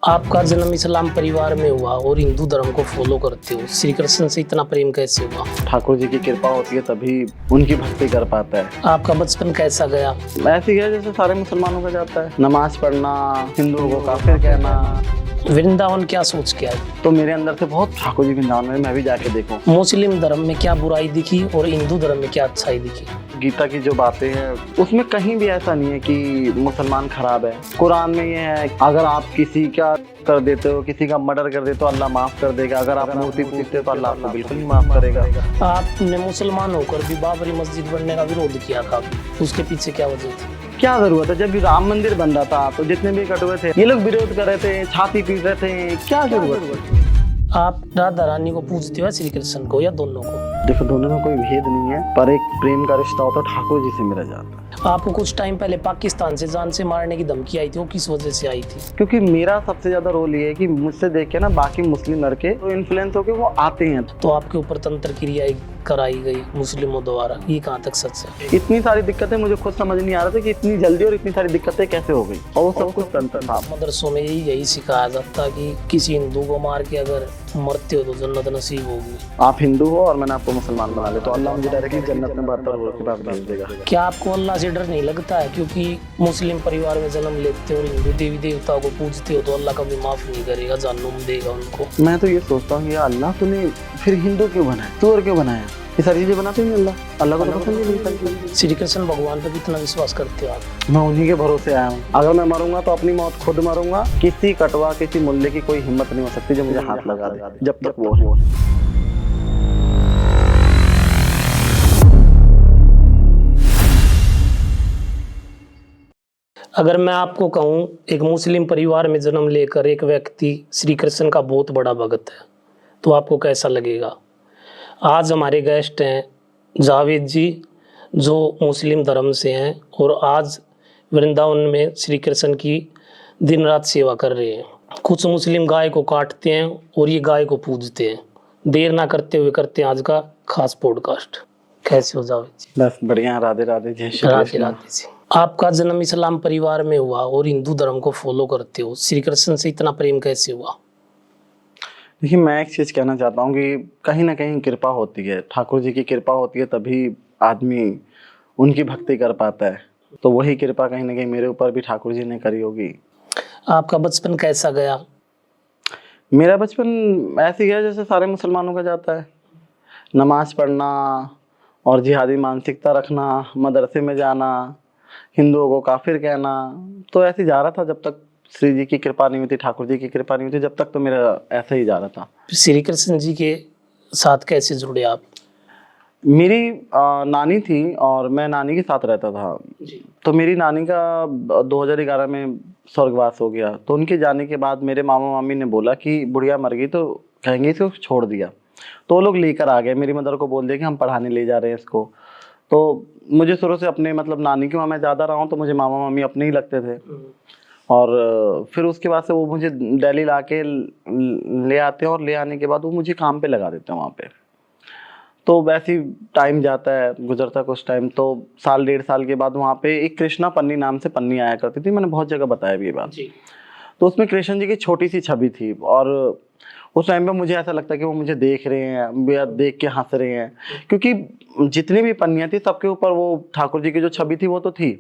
आपका जन्म इस्लाम परिवार में हुआ और हिंदू धर्म को फॉलो करते हो, श्री कृष्ण से इतना प्रेम कैसे हुआ? ठाकुर जी की कृपा होती है तभी उनकी भक्ति कर पाता है। आपका बचपन कैसा गया? ऐसे ही है जैसे सारे मुसलमानों का जाता है, नमाज पढ़ना, हिंदुओं को काफिर कहना। वृंदावन क्या सोच के आए? तो मेरे अंदर से बहुत ठाकुर जी वृंदावन में मैं भी जाके देखूं। मुस्लिम धर्म में क्या बुराई दिखी और हिंदू धर्म में क्या अच्छाई दिखी? गीता की जो बातें हैं उसमें कहीं भी ऐसा नहीं है कि मुसलमान खराब है। कुरान में ये है अगर आप किसी का कर देते हो, किसी का मर्डर कर देते हो, अल्लाह माफ कर देगा। अगर आप मूर्ति पूजते हो तो अल्लाह आपको बिल्कुल नहीं माफ करेगा। आपने मुसलमान होकर भी बाबरी मस्जिद बनने का विरोध किया था, उसके पीछे क्या वजह थी? क्या जरूरत है? जब भी राम मंदिर बन रहा था तो जितने भी कटुए थे ये लोग विरोध कर रहे थे, छाती पीट रहे थे। क्या जरूरत है? आप राधा रानी को पूजते हो, श्री कृष्ण को, या दोनों को? देखो दोनों में कोई भेद नहीं है, पर एक प्रेम का रिश्ता होता है, ठाकुर जी से मेरा जाता है। आपको कुछ टाइम पहले पाकिस्तान से जान से मारने की धमकी आई थी, वो किस वजह से आई थी? क्योंकि मेरा सबसे ज्यादा रोल ये है कि मुझसे देख के ना बाकी मुस्लिम लड़के तो इन्फ्लुएंस होके वो आते हैं। तो आपके ऊपर तंत्र क्रिया कराई गई मुस्लिमों द्वारा, ये कहाँ तक सच है? इतनी सारी दिक्कतें मुझे खुद समझ नहीं आ रहा था कि इतनी जल्दी और इतनी सारी दिक्कतें कैसे हो गई, और वो सब कुछ तंत्र था। मदरसों में यही सिखाया जाता है कि किसी हिंदू को मार के अगर मरते हो तो जन्नत नसीब होगी। आप हिंदू हो और मैंने आपको मुसलमान बना लिया तो अल्लाह मुझे डायरेक्टली जन्नत में 72 वर्ष के बाद भेज देगा। क्या आपको अल्लाह से डर नहीं लगता है? क्योंकि मुस्लिम परिवार में जन्म लेते हो और हिंदू देवी देवताओं को पूजते हो तो अल्लाह कभी माफ नहीं करेगा, जहन्नुम देगा उनको। मैं तो ये सोचता हूँ अल्लाह तूने फिर हिंदू क्यों बनाया, तू और क्यों बनाया? ये सारी चीजें बनाते हैं अल्लाह को तो पसंद ही नहीं। श्री कृष्ण भगवान पर कितना विश्वास करते हो आप? मैं उन्हीं के भरोसे आया हूँ। अगर मैं मरूंगा तो अपनी मौत खुद मरूंगा। किसी कटवा किसी मुल्ले की कोई हिम्मत नहीं हो सकती जो मुझे हाथ लगा दे, जब तक वो है। अगर मैं आपको कहूँ एक मुस्लिम परिवार में जन्म लेकर एक व्यक्ति श्री कृष्ण का बहुत बड़ा भक्त है, तो आपको कैसा लगेगा? आज हमारे गेस्ट हैं जावेद जी, जो मुस्लिम धर्म से हैं और आज वृंदावन में श्री कृष्ण की दिन रात सेवा कर रहे हैं। कुछ मुस्लिम गाय को काटते हैं और ये गाय को पूजते हैं। देर ना करते हुए करते हैं आज का खास पॉडकास्ट। कैसे हो जावेद जी? बस बढ़िया, राधे राधे, जय श्री राधे कृष्ण। राधे जी। आपका जन्म इस्लाम परिवार में हुआ और हिंदू धर्म को फॉलो करते हो, श्री कृष्ण से इतना प्रेम कैसे हुआ? देखिए मैं एक चीज कहना चाहता हूँ कि कहीं ना कहीं कृपा होती है, ठाकुर जी की कृपा होती है तभी आदमी उनकी भक्ति कर पाता है। तो वही कृपा कहीं ना कहीं मेरे ऊपर भी ठाकुर जी ने करी होगी। आपका बचपन कैसा गया? मेरा बचपन ऐसे ही है जैसे सारे मुसलमानों का जाता है, नमाज पढ़ना और जिहादी मानसिकता रखना, मदरसे में जाना, हिंदुओं को काफिर कहना। तो ऐसे जा रहा था जब तक श्री जी की कृपा नहीं हुई, ठाकुर जी की कृपा नहीं हुई, जब तक तो मेरा ऐसा ही जा रहा था। श्री कृष्ण जी के साथ कैसे जुड़े आप? मेरी नानी थी और मैं नानी के साथ रहता था जी। तो मेरी नानी का 2011 में स्वर्गवास हो गया। तो उनके जाने के बाद मेरे मामा मामी ने बोला कि बुढ़िया मर गई तो कहेंगे इसको छोड़ दिया। तो वो लोग लेकर आ गए, मेरी मदर को बोल दिया कि हम पढ़ाने ले जा रहे हैं इसको। तो मुझे शुरू से अपने मतलब नानी के वहाँ मैं ज़्यादा रहा हूँ तो मुझे मामा मामी अपने ही लगते थे। और फिर उसके बाद से वो मुझे दिल्ली ला के ले आते हैं और ले आने के बाद वो मुझे काम पे लगा देते हैं वहाँ पे। तो वैसे ही टाइम जाता है, गुजरता कुछ टाइम, तो साल 1.5 साल के बाद वहाँ पे एक कृष्णा पन्नी नाम से पन्नी आया करती थी। मैंने बहुत जगह बताया भी ये बात। तो उसमें कृष्ण जी की छोटी सी छवि थी और उस टाइम पे मुझे ऐसा लगता है कि वो मुझे देख रहे हैं या देख के हंस रहे हैं, क्योंकि जितनी भी पन्नियाँ थी सबके ऊपर वो ठाकुर जी की जो छवि थी वो तो थी,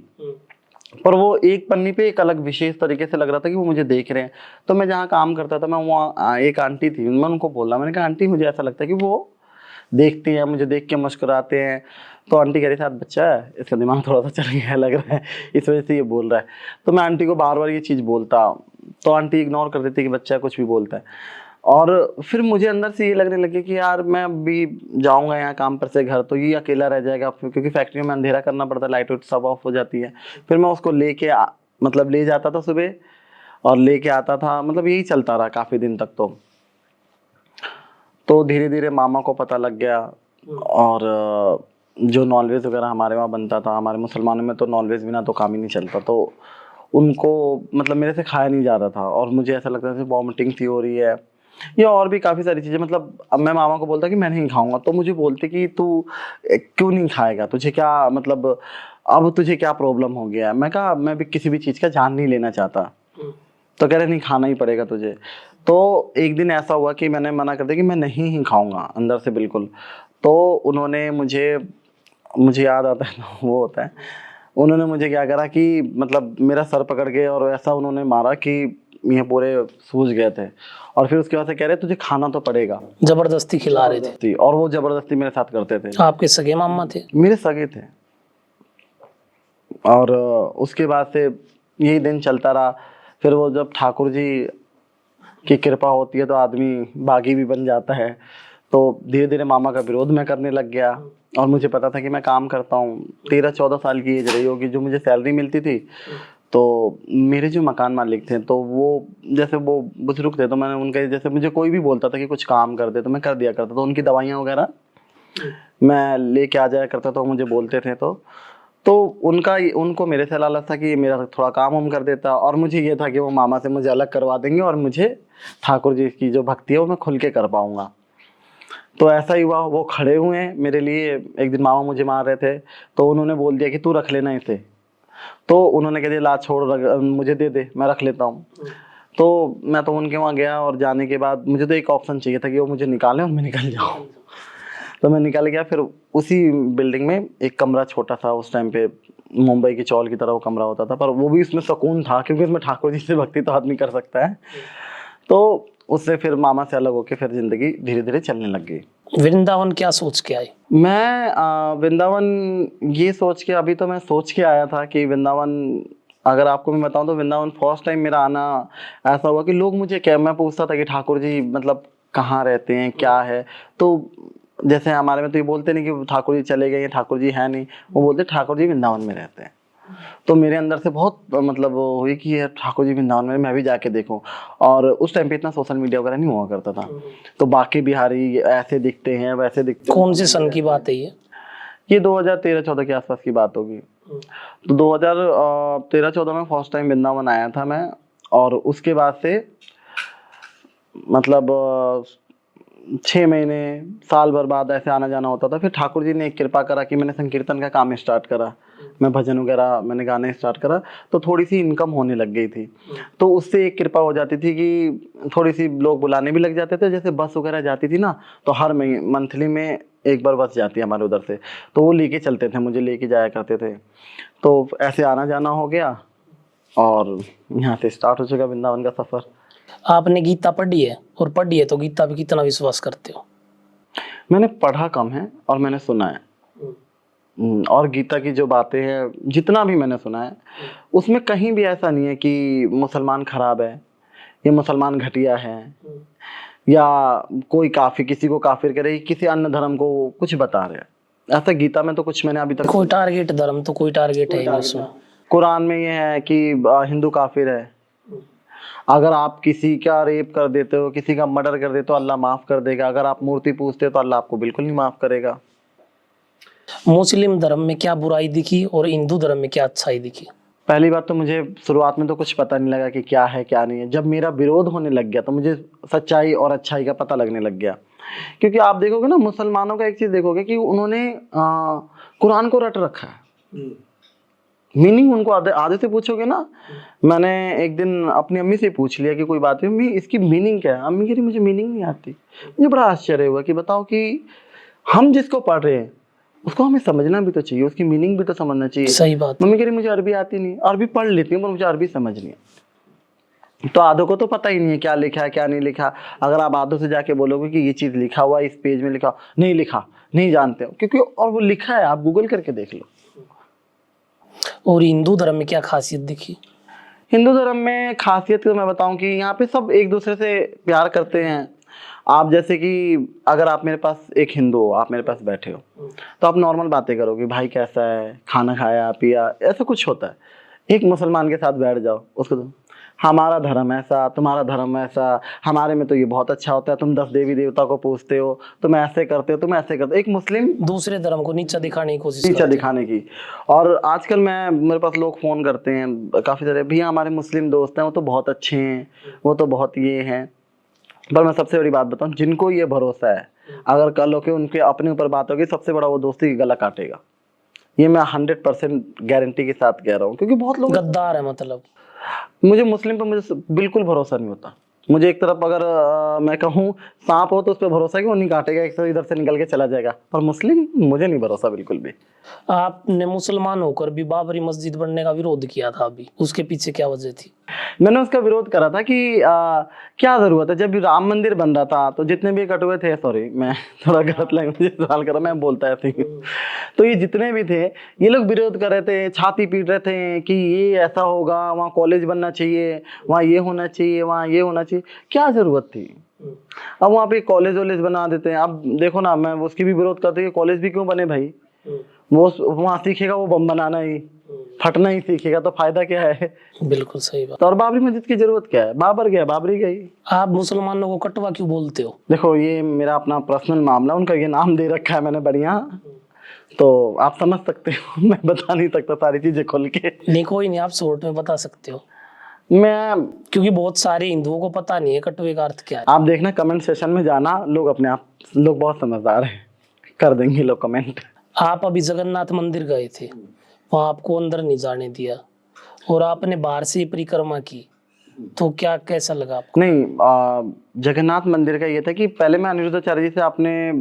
पर वो एक पन्नी पे एक अलग विशेष तरीके से लग रहा था कि वो मुझे देख रहे हैं। तो मैं जहाँ काम करता था, मैं वहाँ एक आंटी थी, मैं उनको बोला, मैंने कहा आंटी मुझे ऐसा लगता है कि वो देखते हैं, मुझे देख के मुस्कुराते हैं। तो आंटी कह रही साथ बच्चा है, इसका दिमाग थोड़ा सा चल गया लग रहा है, इस वजह से ये बोल रहा है। तो मैं आंटी को बार बार ये चीज़ बोलता तो आंटी इग्नोर कर देती कि बच्चा कुछ भी बोलता है। और फिर मुझे अंदर से ये लगने लगे कि यार मैं भी जाऊंगा यहाँ काम पर से घर तो ये अकेला रह जाएगा, क्योंकि फैक्ट्री में अंधेरा करना पड़ता है, लाइट वाइट सब ऑफ हो जाती है। फिर मैं उसको लेके मतलब ले जाता था सुबह और लेके आता था, मतलब यही चलता रहा काफ़ी दिन तक। तो धीरे धीरे मामा को पता लग गया और जो नॉनवेज वगैरह हमारे वहाँ बनता था, हमारे मुसलमानों में तो नॉनवेज बिना तो काम ही नहीं चलता, तो उनको मतलब मेरे से खाया नहीं जा रहा था और मुझे ऐसा लगता था वॉमिटिंग सी हो रही है या और भी काफ़ी सारी चीज़ें। मतलब अब मैं मामा को बोलता कि मैं नहीं खाऊंगा, तो मुझे बोलते कि तू क्यों नहीं खाएगा, तुझे क्या मतलब अब तुझे क्या प्रॉब्लम हो गया है? मैं कहा मैं भी किसी भी चीज़ का जान नहीं लेना चाहता, तो कह रहे नहीं खाना ही पड़ेगा तुझे। तो एक दिन ऐसा हुआ कि मैंने मना कर दिया कि मैं नहीं ही खाऊंगा अंदर से बिल्कुल। तो उन्होंने मुझे याद आता है ना वो होता है, उन्होंने मुझे क्या करा कि मतलब मेरा सर पकड़ के और ऐसा उन्होंने मारा कि ये पूरे सूज गए थे। और फिर उसके बाद से कह रहे तुझे खाना तो पड़ेगा, जबरदस्ती खिला रहे थे? और वो जबरदस्ती मेरे साथ करते थे। आपके सगे मामा थे? मेरे सगे थे। और उसके बाद से यही दिन चलता रहा। फिर वो जब ठाकुर जी की कृपा होती है तो आदमी बागी भी बन जाता है। तो धीरे धीरे मामा का विरोध मैं करने लग गया। और मुझे पता था कि मैं काम करता हूँ, 13-14 साल की एज रही होगी, जो मुझे सैलरी मिलती थी। तो मेरे जो मकान मालिक थे तो वो जैसे वो बुजुर्ग थे, तो मैंने उनके जैसे मुझे कोई भी बोलता था कि कुछ काम कर दे तो मैं कर दिया करता। तो उनकी दवाइयाँ वगैरह मैं लेके आ जाया करता, तो मुझे बोलते थे। तो उनको मेरे से लालच था कि मेरा थोड़ा काम हम कर देता, और मुझे ये था कि वो मामा से मुझे अलग करवा देंगे और मुझे ठाकुर जी की जो भक्ति है वो मैं खुल के कर पाऊँगा। तो ऐसा ही हुआ, वो खड़े हुए हैं मेरे लिए। एक दिन मामा मुझे मार रहे थे तो उन्होंने बोल दिया कि तू रख लेना इसे। तो उन्होंने कह दिया ला छोड़, मुझे दे दे, मैं रख लेता हूँ। तो मैं तो उनके वहाँ गया, और जाने के बाद मुझे तो एक ऑप्शन चाहिए था कि वो मुझे निकालें और मैं निकल जाऊँ। तो मैं निकल गया। फिर उसी बिल्डिंग में एक कमरा छोटा था, उस टाइम पे मुंबई की चौल की तरह वो कमरा होता था, पर वो भी उसमें सुकून था क्योंकि उसमें ठाकुर जी से भक्ति तो आदमी कर सकता है। तो उससे फिर मामा से अलग होके फिर जिंदगी धीरे धीरे चलने लग गई। वृंदावन क्या सोच के आए? मैं वृंदावन ये सोच के, अभी तो मैं सोच के आया था कि वृंदावन, अगर आपको मैं बताऊं तो वृंदावन फर्स्ट टाइम मेरा आना ऐसा हुआ कि लोग मुझे क्या, मैं पूछता था कि ठाकुर जी मतलब कहाँ रहते हैं, क्या है। तो जैसे हमारे में तो ये बोलते नहीं कि ठाकुर जी चले गए, ठाकुर जी है नहीं, वो बोलते ठाकुर जी वृंदावन में रहते हैं। तो मेरे अंदर से बहुत मतलब वो हुई कि यार ठाकुर जी वृंदावन में मैं भी जाके देखूं। और उस टाइम पे इतना सोशल मीडिया वगैरह नहीं हुआ करता था, तो बाकी बिहारी ऐसे दिखते हैं वैसे दिखते हैं। कौन से सन की बात है ये 2013-14 के आसपास की बात होगी। तो 2013-14 में फर्स्ट टाइम वृंदावन आया था मैं। और उसके बाद से मतलब 6 महीने साल भर बाद ऐसे आना जाना होता था। फिर ठाकुर जी ने एक कृपा करा कि मैंने संकीर्तन का काम स्टार्ट करा, मैं भजन वगैरह मैंने गाने स्टार्ट करा, तो थोड़ी सी इनकम होने लग गई थी। तो उससे एक कृपा हो जाती थी कि थोड़ी सी लोग बुलाने भी लग जाते थे। जैसे बस वगैरह जाती थी ना, तो हर मंथली में एक बार बस जाती है हमारे उधर से, तो वो लेके चलते थे, मुझे लेके जाया करते थे। तो ऐसे आना जाना हो गया और यहाँ से स्टार्ट हो चुका वृंदावन का सफ़र। आपने गीता पढ़ी है, और पढ़ी है तो गीता पे कितना विश्वास करते हो? मैंने पढ़ा कम है और मैंने सुना है। और गीता की जो बातें हैं, जितना भी मैंने सुना है, उसमें कहीं भी ऐसा नहीं है कि मुसलमान खराब है, ये मुसलमान घटिया है, या कोई काफिर किसी को काफिर करे, किसी अन्य धर्म को कुछ बता रहे हैं। ऐसा गीता में तो कुछ मैंने अभी तक कोई टारगेट धर्म तो कोई टारगेट है ही नहीं उसमें। कुरान में ये है कि हिंदू काफिर है, अगर आप किसी का रेप कर देते हो, किसी का मर्डर कर देते हो, अल्लाह माफ कर देगा। अगर आप मूर्ति पूजते हो तो अल्लाह आपको बिल्कुल नहीं माफ करेगा। मुस्लिम धर्म में क्या बुराई दिखी और हिंदू धर्म में क्या अच्छाई दिखी? पहली बात तो मुझे शुरुआत में तो कुछ पता नहीं लगा कि क्या है क्या नहीं है। जब मेरा विरोध होने लग गया तो मुझे सच्चाई और अच्छाई का पता लगने लग गया। क्योंकि आप देखोगे ना, मुसलमानों का एक चीज देखोगे कि उन्होंने कुरान को रट रखा है, मीनिंग उनको आधे से पूछोगे ना। मैंने एक दिन अपनी अम्मी से पूछ लिया कि कोई बात है अम्मी, इसकी मीनिंग क्या है। अम्मी कह रही मुझे मीनिंग नहीं आती। मुझे बड़ा आश्चर्य हुआ कि बताओ कि हम जिसको पढ़ रहे हैं उसको हमें समझना भी तो चाहिए, उसकी मीनिंग भी तो समझना चाहिए। सही बात। मम्मी कह रही मुझे अरबी आती नहीं, अरबी पढ़ लेती हूँ पर मुझे अरबी समझ नहीं आती। तो आधों को तो पता ही नहीं है क्या लिखा है क्या नहीं लिखा। अगर आप आधों से जाके बोलोगे कि ये चीज लिखा हुआ है, इस पेज में लिखा, नहीं लिखा, नहीं जानते हो, क्योंकि और वो लिखा है, आप गूगल करके देख लो। और हिंदू धर्म में क्या खासियत दिखी? हिंदू धर्म में खासियत तो मैं बताऊं कि यहाँ पे सब एक दूसरे से प्यार करते हैं। आप जैसे कि अगर आप मेरे पास एक हिंदू हो, आप मेरे पास बैठे हो, तो आप नॉर्मल बातें करोगे, भाई कैसा है, खाना खाया पिया, ऐसा कुछ होता है। एक मुसलमान के साथ बैठ जाओ, उसको तो हमारा धर्म ऐसा, तुम्हारा धर्म ऐसा, हमारे में तो ये बहुत अच्छा होता है, तुम 10 देवी देवता को पूजते हो, तुम ऐसे करते हो, तुम ऐसे करते हो। एक मुस्लिम दूसरे धर्म को नीचा दिखाने की कोशिश नीचा करते हैं। दिखाने की। और आजकल मेरे पास लोग फोन करते हैं काफी सारे, भैया हमारे मुस्लिम दोस्त हैं, वो तो बहुत अच्छे हैं, वो तो बहुत ये हैं। पर मैं सबसे बड़ी बात बताऊं, जिनको ये भरोसा है, अगर कल होके उनके अपने ऊपर बात होगी, सबसे बड़ा वो दोस्ती की गला काटेगा। ये मैं 100% गारंटी के साथ कह रहा हूँ, क्योंकि बहुत लोग गद्दार है मतलब। मुझे मुस्लिम पर मुझे बिल्कुल भरोसा नहीं होता। मुझे एक तरफ अगर मैं कहूँ सांप हो तो उस पर भरोसा है कि वो नहीं काटेगा, एक तरफ इधर से निकल के चला जाएगा, पर मुस्लिम मुझे नहीं भरोसा बिल्कुल भी। आपने मुसलमान होकर भी बाबरी मस्जिद बनने का विरोध किया था अभी, उसके पीछे क्या वजह थी? मैंने उसका विरोध करा था कि क्या जरूरत है, जब भी राम मंदिर बन रहा था तो जितने भी कटुए थे, सॉरी मैं थोड़ा गलत लैंग्वेज इस्तेमाल कर रहा, मैं बोलता ऐसे ही, तो ये जितने भी थे ये लोग विरोध कर रहे थे, छाती पीट रहे थे कि ये ऐसा होगा, वहाँ कॉलेज बनना चाहिए, वहाँ ये होना चाहिए, वहाँ ये होना चाहिए। क्या जरूरत थी? अब वहाँ पे कॉलेज वॉलेज बना देते हैं। अब देखो ना, मैं उसकी भी विरोध करती हूँ, कॉलेज भी क्यों बने भाई? वो वहाँ सीखेगा वो बम बनाना ही, फटना ही सीखेगा, तो फायदा क्या है? बिल्कुल सही बात। तो और बाबरी मस्जिद की जरूरत क्या है? बाबर गया, बाबरी गई। आप मुसलमानों को कटवा क्यों बोलते हो? देखो ये मेरा अपना पर्सनल मामला, उनका ये नाम दे रखा है मैंने बढ़िया, तो आप समझ सकते हो। मैं बता नहीं सकता सारी चीजें खोल के। नहीं कोई नहीं, आप शॉर्ट में बता सकते हो, मैं क्योंकि बहुत सारे हिंदुओं को पता नहीं है कटवे का अर्थ क्या है। आप देखना कमेंट सेशन में जाना, लोग अपने आप, लोग बहुत समझदार हैं, कर देंगे लोग कमेंट। आप अभी जगन्नाथ मंदिर गए थे, वहां आपको अंदर नहीं जाने दिया और आपने बाहर से ही परिक्रमा की, तो क्या कैसा लगा आपको? नहीं, जगन्नाथ मंदिर का ये था कि पहले मैं अनिरुद्धाचार्य जी से, आपने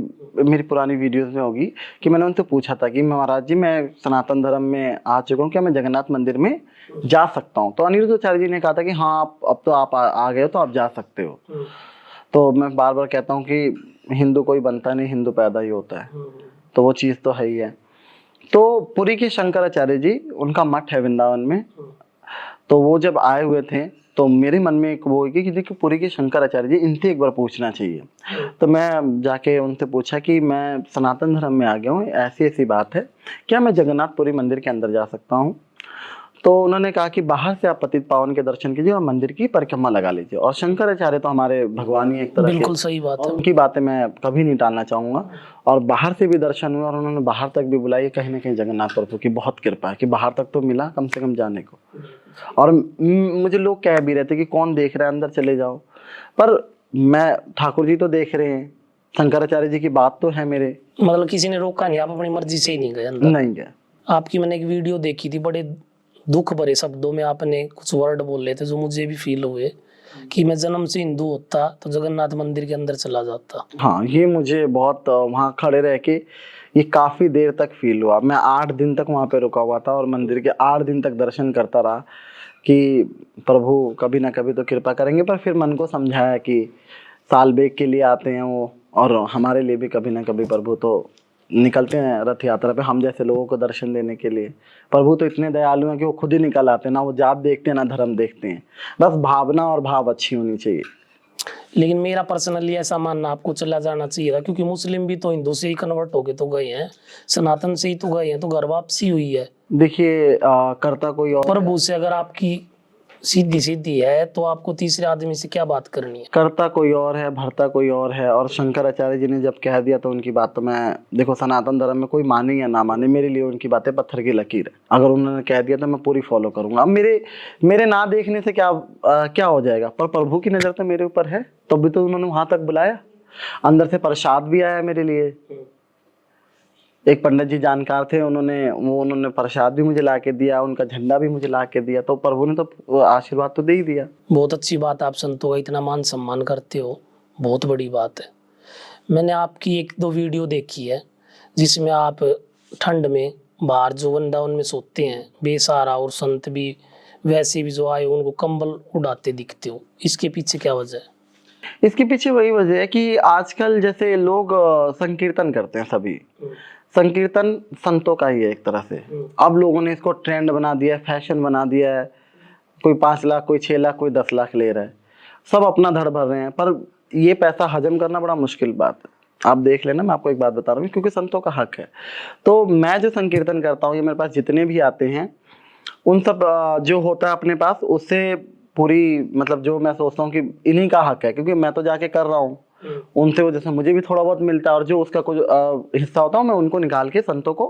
मेरी पुरानी वीडियोस में होगी कि मैंने उनसे पूछा था कि महाराज जी मैं सनातन धर्म में आ चुका हूँ, क्या मैं जगन्नाथ मंदिर में जा सकता हूँ? तो अनिरुद्धाचार्य जी ने कहा था कि हाँ आप अब तो आप आ गए हो तो आप जा सकते हो। तो मैं बार बार कहता हूँ कि हिंदू कोई बनता नहीं, हिंदू पैदा ही होता है, तो वो चीज़ तो है ही है। तो पुरी के शंकराचार्य जी, उनका मठ है वृंदावन में, तो वो जब आए हुए थे तो मेरे मन में एक वो कि देखिए पुरी के शंकराचार्य जी, इनसे एक बार पूछना चाहिए। तो मैं जाके उनसे पूछा कि मैं सनातन धर्म में आ गया हूँ, ऐसी ऐसी बात है, क्या मैं जगन्नाथपुरी मंदिर के अंदर जा सकता हूँ? तो उन्होंने कहा कि बाहर से आप पतित पावन के दर्शन कीजिए और मंदिर की परिक्रमा लगा लीजिए। और शंकराचार्य तो हमारे भगवान ही एक तरह के, बिल्कुल सही बात है। उनकी बातें मैं कभी नहीं टालना चाहूँगा। और बाहर से भी दर्शन हुए और उन्होंने बाहर तक भी बुलाई, कहीं ना कहीं जगन्नाथ प्रभु की बहुत कृपा है कि बाहर तक तो मिला कम से कम जाने को। और मुझे लोग कह भी रहे थे कि कौन देख रहा है, अंदर चले जाओ, पर मैं, ठाकुर जी तो देख रहे हैं, शंकराचार्य जी की बात तो है मेरे। मतलब किसी ने रोका नहीं, आप अपनी मर्जी से ही नहीं गए अंदर? नहीं गया। आपकी मैंने एक वीडियो देखी थी, बड़े दुख भरे शब्दों में आपने कुछ वर्ड बोले थे जो मुझे भी फील हुए कि मैं जन्म से हिंदू होता तो जगन्नाथ मंदिर के अंदर चला जाता। हाँ, ये मुझे बहुत वहाँ खड़े रह के ये काफ़ी देर तक फील हुआ। मैं 8 दिन तक वहाँ पे रुका हुआ था और मंदिर के 8 दिन तक दर्शन करता रहा कि प्रभु कभी ना कभी तो कृपा करेंगे। पर फिर मन को समझाया कि साल बेग के लिए आते हैं वो, और हमारे लिए भी कभी ना कभी प्रभु तो निकलते हैं रथ यात्रा पे हम जैसे लोगों को दर्शन देने के लिए। प्रभु तो इतने दयालु हैं कि वो खुद ही निकल आते हैं, ना वो जात देखते हैं ना धर्म देखते हैं, बस भावना और भाव अच्छी होनी चाहिए। लेकिन मेरा पर्सनली ऐसा मानना, आपको चला जाना चाहिए था, क्योंकि मुस्लिम भी तो हिंदू से ही कन्वर्ट होके तो गए हैं, सनातन से ही तो गए हैं, तो घर वापसी हुई है। देखिए करता कोई और, प्रभु से अगर आपकी सीधी सीधी है तो आपको तीसरे आदमी से क्या बात करनी है? करता कोई और है, भरता कोई और है। और शंकराचार्य जी ने जब कह दिया तो उनकी बात तो मैं, देखो सनातन धर्म में कोई माने या ना माने, मेरे लिए उनकी बातें पत्थर की लकीर है। अगर उन्होंने कह दिया तो मैं पूरी फॉलो करूंगा। अब मेरे ना देखने से क्या हो जाएगा, पर प्रभु की नजर तो मेरे ऊपर है, तब भी तो उन्होंने वहां तक बुलाया। अंदर से प्रसाद भी आया मेरे लिए, एक पंडित जी जानकार थे, उन्होंने प्रसाद भी मुझे ला के दिया, उनका झंडा भी मुझे ला के दिया, तो प्रभु ने तो आशीर्वाद तो दे ही दिया। बहुत अच्छी बात, आप संतों का इतना मान सम्मान करते हो, बहुत बड़ी बात है। मैंने आपकी 1-2 वीडियो देखी है जिसमें आप ठंड में बाहर जो वृंदावन में सोते हैं बेसहारा, और संत भी वैसे भी जो आए उनको कंबल उड़ाते दिखते हो, इसके पीछे क्या वजह है? इसके पीछे वही वजह है कि आजकल जैसे लोग संकीर्तन करते हैं, सभी संकीर्तन संतों का ही है एक तरह से। अब लोगों ने इसको ट्रेंड बना दिया है, फैशन बना दिया है। कोई 5 लाख, कोई 6 लाख, कोई 10 लाख ले रहा है, सब अपना धड़ भर रहे हैं, पर ये पैसा हजम करना बड़ा मुश्किल बात है। आप देख लेना, मैं आपको एक बात बता रहा हूँ, क्योंकि संतों का हक है। तो मैं जो संकीर्तन करता हूँ, ये मेरे पास जितने भी आते हैं उन सब जो होता है अपने पास, उससे पूरी, मतलब जो मैं सोचता हूँ कि इन्हीं का हक है, क्योंकि मैं तो जाके कर रहा हूँ, उनसे वो जैसे मुझे भी थोड़ा बहुत मिलता है, और जो उसका कुछ हिस्सा होता है मैं उनको निकाल के संतों को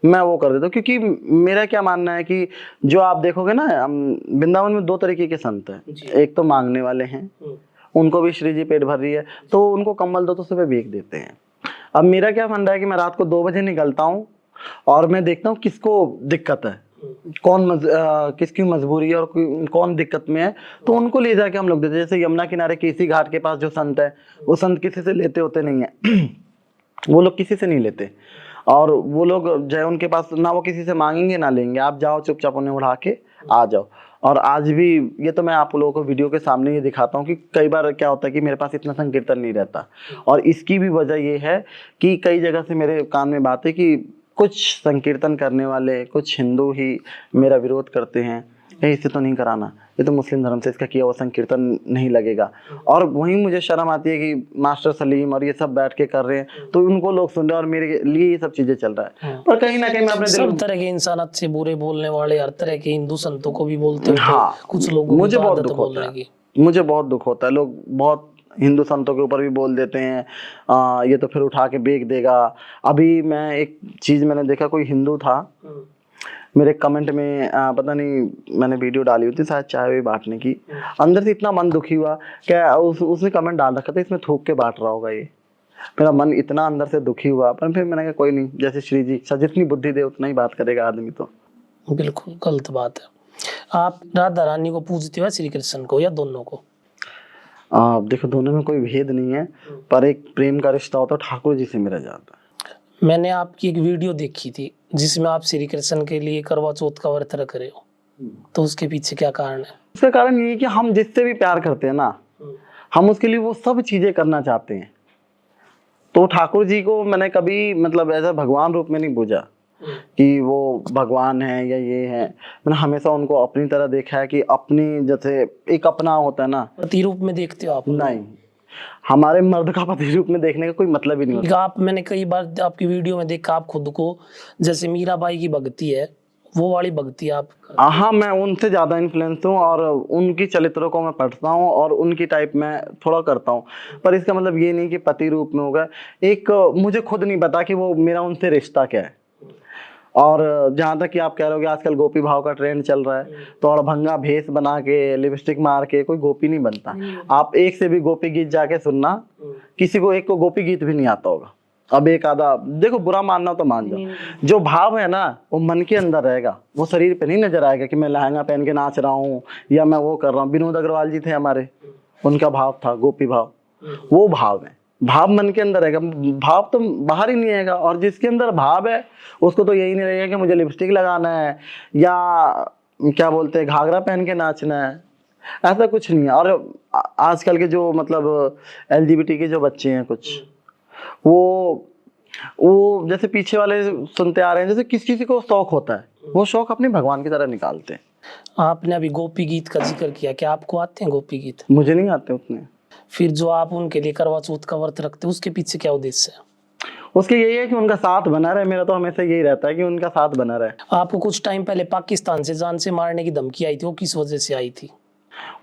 मैं वो कर देता हूँ। क्योंकि मेरा क्या मानना है कि जो आप देखोगे ना, वृंदावन में 2 तरीके के संत हैं। एक तो मांगने वाले हैं, उनको भी श्री जी पेट भर रही है तो उनको कंबल दो तो सुबह बेच देते हैं। अब मेरा क्या फंडा है कि मैं रात को 2 बजे निकलता हूँ और मैं देखता हूँ किसको दिक्कत है, किसकी मजबूरी है और कौन दिक्कत में है, तो उनको ले जाके हम लोग देते। जैसे यमुना किनारे केसी घाट के पास जो संत है, वो संत किसी से लेते होते नहीं है वो लोग किसी से नहीं लेते, और वो लोग जो उनके पास ना वो किसी से मांगेंगे ना लेंगे, आप जाओ चुपचाप उन्हें उठा के आ जाओ। और आज भी ये तो मैं आप लोगों को वीडियो के सामने ये दिखाता हूँ कि कई बार क्या होता है कि मेरे पास इतना संकीर्तन नहीं रहता, और इसकी भी वजह ये है कि कई जगह से मेरे कान में बात है कि कुछ संकीर्तन करने वाले कुछ हिंदू ही मेरा विरोध करते हैं, ये इससे तो नहीं कराना, ये तो मुस्लिम धर्म से इसका किया हुआ संकीर्तन नहीं लगेगा। और वहीं मुझे शर्म आती है कि मास्टर सलीम और ये सब बैठ के कर रहे हैं तो उनको लोग सुन रहे हैं और मेरे लिए ये सब चीजें चल रहा है। पर कहीं ना कहीं मैं अपने सब तरह के इंसान अच्छे बुरे बोलने वाले, हर तरह के हिंदू संतों को भी बोलते हैं। हाँ, कुछ लोगों मुझे बहुत दुख होता है, मुझे बहुत दुख होता है। लोग बहुत हिंदू संतों के ऊपर भी बोल देते हैं, ये तो फिर उठा के बेच देगा। अभी मैं एक चीज मैंने देखा, कोई हिंदू था मेरे कमेंट में पता नहीं मैंने वीडियो डाली हुई थी शायद चाय भी बांटने की, अंदर से इतना मन दुखी हुआ क्या उसने कमेंट डाल रखा था इसमें थूक के बांट रहा होगा ये। मेरा मन इतना अंदर से दुखी हुआ, पर फिर मैंने कहा कोई नहीं, जैसे श्री जी इच्छा, जितनी बुद्धि दे उतना ही बात करेगा आदमी। तो बिल्कुल गलत बात है। आप राधा रानी को पूजते हो श्री कृष्ण को, या दोनों को? देखो दोनों में कोई भेद नहीं है, पर एक प्रेम का रिश्ता होता है ठाकुर जी से मेरा ज्यादा। मैंने आपकी एक वीडियो देखी थी जिसमें आप श्री कृष्ण के लिए करवा चौथ का व्रत रख रहे हो, तो उसके पीछे क्या कारण है? उसका कारण ये है कि हम जिससे भी प्यार करते हैं ना, हम उसके लिए वो सब चीजें करना चाहते हैं। तो ठाकुर जी को मैंने कभी मतलब ऐसा भगवान रूप में नहीं पूजा कि वो भगवान है या ये है, मैंने हमेशा उनको अपनी तरह देखा है कि अपनी जैसे एक अपना होता है ना, पति रूप में देखते हो आप? नहीं, हमारे मर्द का पति रूप में देखने का कोई मतलब ही नहीं होता। आप, मैंने कई बार आपकी वीडियो में देखा आप खुद को जैसे मीराबाई की भक्ति है वो वाली भक्ति आप? हाँ, मैं उनसे ज्यादा इन्फ्लुएंस हूँ और उनकी चरित्रों को मैं पढ़ता हूँ और उनकी टाइप में थोड़ा करता हूँ, पर इसका मतलब ये नहीं कि पति रूप में होगा। एक मुझे खुद नहीं पता कि वो मेरा उनसे रिश्ता क्या है। और जहाँ तक कि आप कह रहे हो कि आजकल गोपी भाव का ट्रेंड चल रहा है, तो अड़भंगा भेष बना के लिपस्टिक मार के कोई गोपी नहीं बनता। आप एक से भी गोपी गीत जाके सुनना, किसी को एक को गोपी गीत भी नहीं आता होगा। अब एक आधा देखो, बुरा मानना तो मान जाओ, जो भाव है ना वो मन के अंदर रहेगा, वो शरीर पे नहीं नजर आएगा कि मैं लहंगा पहन के नाच रहा हूँ या मैं वो कर रहा हूँ। विनोद अग्रवाल जी थे हमारे, उनका भाव था गोपी भाव, वो भाव है, भाव मन के अंदर रहेगा, भाव तो बाहर ही नहीं आएगा। और जिसके अंदर भाव है उसको तो यही नहीं रहेगा कि मुझे लिपस्टिक लगाना है या क्या बोलते हैं घाघरा पहन के नाचना है, ऐसा कुछ नहीं है। और आजकल के जो मतलब LGBT के जो बच्चे हैं कुछ, वो जैसे पीछे वाले सुनते आ रहे हैं, जैसे किसी को शौक होता है वो शौक अपने भगवान की तरह निकालते हैं। आपने अभी गोपी गीत का जिक्र किया, क्या आपको आते हैं गोपी गीत? मुझे नहीं आते उतने। फिर जो आप उनके लिए करवा चौथ का व्रत रखते हैं उसके पीछे क्या उद्देश्य है? उसके यही है कि उनका साथ बना रहे। मेरा तो हमेशा यही रहता है कि उनका साथ बना रहे। आपको कुछ टाइम पहले पाकिस्तान से जान से मारने की धमकी आई थी, वो किस वजह से आई थी?